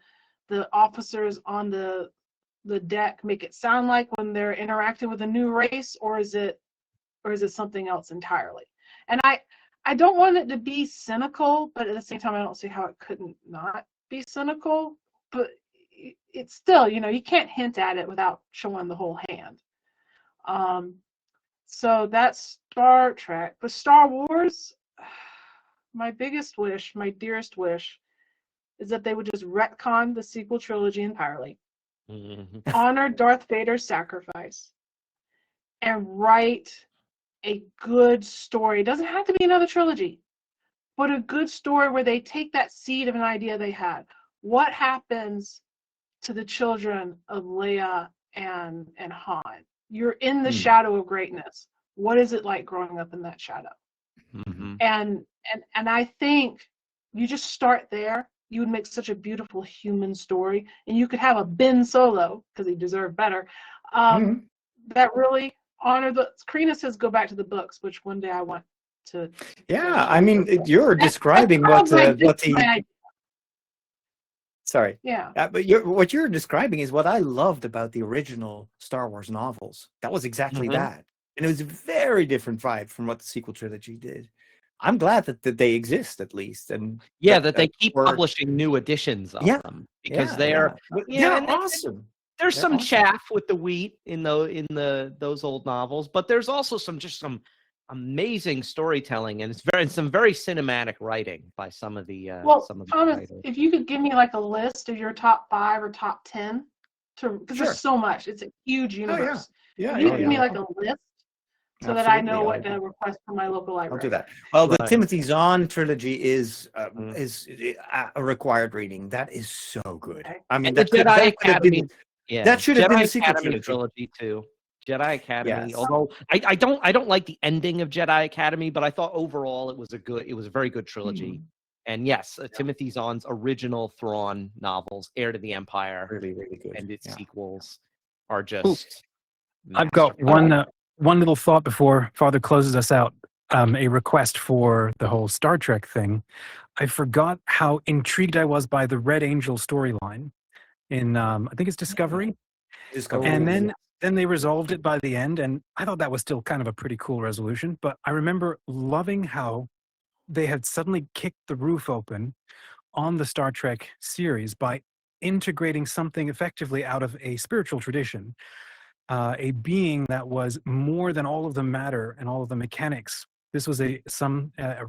[SPEAKER 3] officers on the deck make it sound like when they're interacting with a new race, or is it something else entirely? And I don't want it to be cynical, but at the same time, I don't see how it couldn't not be cynical. But it's still, you can't hint at it without showing the whole hand. So that's Star Trek. But Star Wars, my biggest wish, my dearest wish, is that they would just retcon the sequel trilogy entirely, honor Darth Vader's sacrifice, and write a good story. It doesn't have to be another trilogy, but a good story where they take that seed of an idea they had. What happens to the children of Leia and Han? You're in the shadow of greatness. What is it like growing up in that shadow?
[SPEAKER 2] Mhm.
[SPEAKER 3] And I think you just start there. You would make such a beautiful human story, and you could have a Ben Solo, because he deserved better.
[SPEAKER 1] Mhm.
[SPEAKER 3] That really honor the. Karina says go back to the books, which one day I want to.
[SPEAKER 1] Yeah, I mean, you're describing what the sorry.
[SPEAKER 3] Yeah.
[SPEAKER 1] But what you're describing is what I loved about the original Star Wars novels. That was exactly
[SPEAKER 2] Mhm.
[SPEAKER 1] that. And it was a very different vibe from what the sequel trilogy did. I'm glad that they exist at least. And
[SPEAKER 2] Yeah, that they keep
[SPEAKER 1] or-
[SPEAKER 2] publishing new editions of
[SPEAKER 1] Yeah,
[SPEAKER 2] them because
[SPEAKER 1] yeah,
[SPEAKER 2] they're
[SPEAKER 1] But
[SPEAKER 2] yeah,
[SPEAKER 1] they're
[SPEAKER 2] and
[SPEAKER 1] awesome.
[SPEAKER 2] there's
[SPEAKER 1] They're
[SPEAKER 2] some
[SPEAKER 1] awesome.
[SPEAKER 2] chaff with the wheat in those old novels, but there's also some amazing storytelling and some very cinematic writing by some of the
[SPEAKER 3] Well,
[SPEAKER 2] some of the
[SPEAKER 3] Thomas,
[SPEAKER 2] writers.
[SPEAKER 3] if you could give me like a list of your top 5 or top 10, because
[SPEAKER 1] Sure.
[SPEAKER 3] there's so much. It's a huge universe.
[SPEAKER 1] Yeah,
[SPEAKER 3] If you
[SPEAKER 1] yeah,
[SPEAKER 3] give me like a list so that I know what
[SPEAKER 1] Absolutely.
[SPEAKER 3] to request from my local
[SPEAKER 1] I'll
[SPEAKER 3] library.
[SPEAKER 1] do that. Well, the
[SPEAKER 2] Right.
[SPEAKER 1] Timothy Zahn trilogy is a required reading. That is so good.
[SPEAKER 3] Okay.
[SPEAKER 1] I mean,
[SPEAKER 2] And the
[SPEAKER 1] that could
[SPEAKER 2] Jedi
[SPEAKER 1] have
[SPEAKER 2] Academy,
[SPEAKER 1] been
[SPEAKER 2] yeah,
[SPEAKER 1] that should have been
[SPEAKER 2] Jedi
[SPEAKER 1] the sequel
[SPEAKER 2] Academy
[SPEAKER 1] trilogy.
[SPEAKER 2] too. Jedi Academy,
[SPEAKER 1] Yes.
[SPEAKER 2] although I don't like the ending of Jedi Academy, but I thought overall it was a very good trilogy. And yes, Timothy Zahn's original Thrawn novels, Heir to the Empire,
[SPEAKER 1] Really, really good.
[SPEAKER 2] and its
[SPEAKER 1] Yeah.
[SPEAKER 2] sequels are just.
[SPEAKER 4] I've got
[SPEAKER 2] masterful.
[SPEAKER 4] one little thought before Father closes us out. A request for the whole Star Trek thing. I forgot how intrigued I was by the Red Angel storyline in I think it's Discovery. And then they resolved it by the end, and I thought that was still kind of a pretty cool resolution. But I remember loving how they had suddenly kicked the roof open on the Star Trek series by integrating something effectively out of a spiritual tradition, a being that was more than all of the matter and all of the mechanics. This was a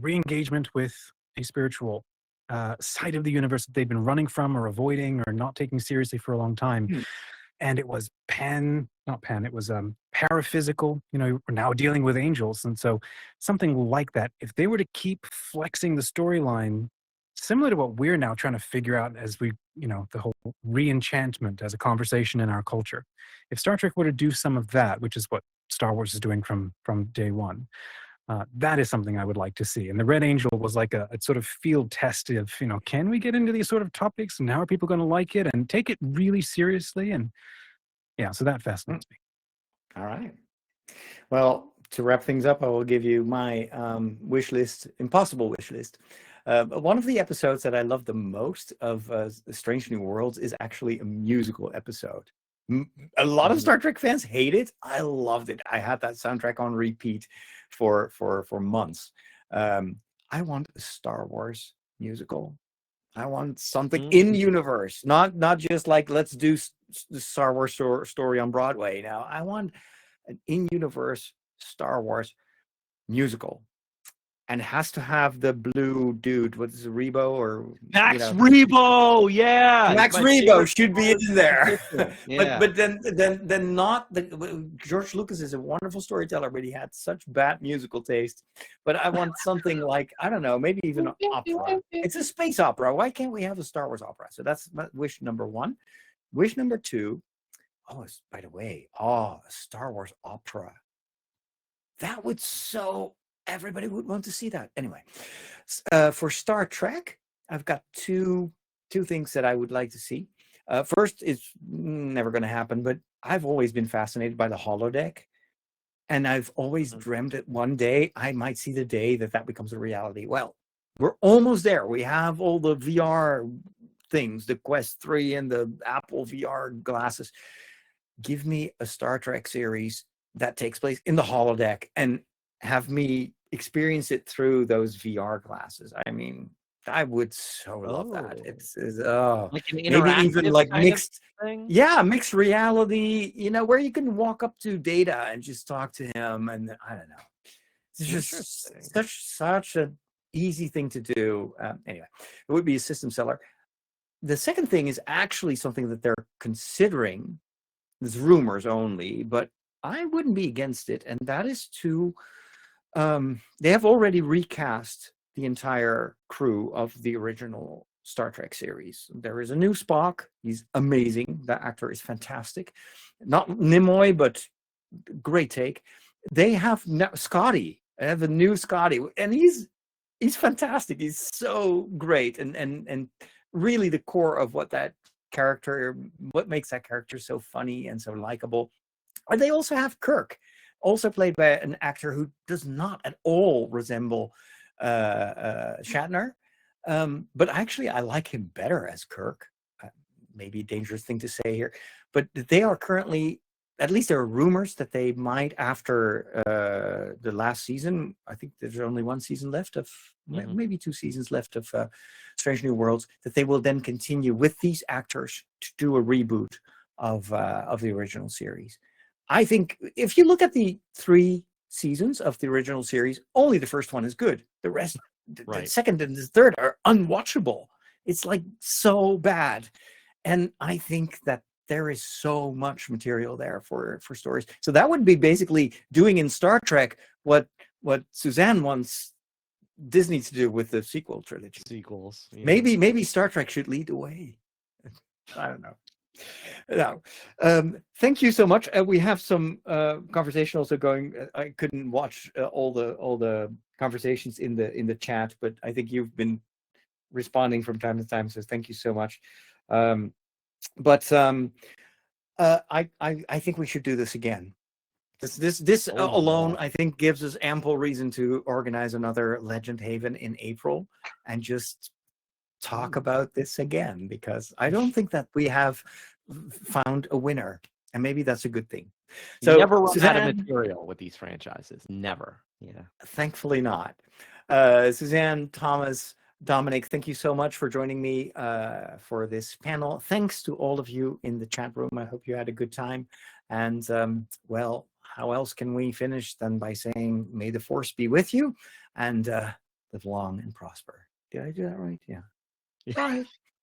[SPEAKER 4] re-engagement with a spiritual side of the universe that they'd been running from or avoiding or not taking seriously for a long time. And it was it was paraphysical. You know, we're now dealing with angels. And so something like that, if they were to keep flexing the storyline, similar to what we're now trying to figure out as we, the whole re-enchantment as a conversation in our culture. If Star Trek were to do some of that, which is what Star Wars is doing from day one, that is something I would like to see. And the Red Angel was like a sort of field test of, can we get into these sort of topics and how are people going to like it and take it really seriously? And yeah, so that fascinates me.
[SPEAKER 1] All right. Well, to wrap things up, I will give you my impossible wish list. One of the episodes that I love the most of Strange New Worlds is actually a musical episode. A lot of Star Trek fans hate it. I loved it. I had that soundtrack on repeat for months. I want a Star Wars musical. I want something in universe, not just like let's do the Star Wars story on Broadway. Now I want an in universe Star Wars musical. And has to have the blue dude. What is it, Rebo or
[SPEAKER 2] Max Rebo? Yeah,
[SPEAKER 1] Max Rebo should be in there.
[SPEAKER 2] Yeah.
[SPEAKER 1] but then not the George Lucas is a wonderful storyteller, but he had such bad musical taste. But I want something like, I don't know, maybe even an opera. It's a space opera. Why can't we have a Star Wars opera? So that's wish number 1. Wish number 2. Oh, by the way, a Star Wars opera. That would everybody would want to see that. Anyway, for Star Trek, I've got two things that I would like to see. First, it's never going to happen, but I've always been fascinated by the holodeck. And I've always dreamt that one day I might see the day that becomes a reality. Well, we're almost there. We have all the VR things, the Quest 3 and the Apple VR glasses. Give me a Star Trek series that takes place in the holodeck and have me experience it through those VR glasses. I mean, I would so love that. It's
[SPEAKER 2] like an
[SPEAKER 1] maybe even like mixed
[SPEAKER 2] thing?
[SPEAKER 1] mixed reality, where you can walk up to Data and just talk to him. And I don't know. It's just such an easy thing to do. Anyway, it would be a system seller. The second thing is actually something that they're considering. There's rumors only, but I wouldn't be against it. And that is they have already recast the entire crew of the original Star Trek series. There is a new Spock. He's amazing. That actor is fantastic. Not Nimoy, but great take. They have Scotty I have a new Scotty, and he's fantastic. He's so great, and really the core of what makes that character so funny and so likable. And they also have Kirk, also played by an actor who does not at all resemble Shatner. But actually, I like him better as Kirk. Maybe a dangerous thing to say here, but they are currently, at least there are rumors that they might, after the last season, I think there's only one season left of, maybe 2 seasons left of Strange New Worlds, that they will then continue with these actors to do a reboot of the original series. I think if you look at the 3 seasons of the original series, only the first one is good. The rest, the second and the third, are unwatchable. It's like so bad. And I think that there is so much material there for stories. So that would be basically doing in Star Trek what Suzanne wants Disney to do with the sequel trilogy.
[SPEAKER 2] Sequels. Yeah.
[SPEAKER 1] Maybe Star Trek should lead the way. I don't know. No. Thank you so much. We have some conversation also going. I couldn't watch all the conversations in the chat, but I think you've been responding from time to time. So thank you so much. I think we should do this again. This alone, I think, gives us ample reason to organize another LegendHaven in April and just talk about this again, because I don't think that we have found a winner, and maybe that's a good thing. So
[SPEAKER 2] you never run out of material with these franchises. Never. Yeah.
[SPEAKER 1] Thankfully not. Suzanne, Thomas, Dominic, thank you so much for joining me for this panel. Thanks to all of you in the chat room. I hope you had a good time. And well, how else can we finish than by saying, may the force be with you, and live long and prosper. Did I do that right? Yeah.
[SPEAKER 2] Right.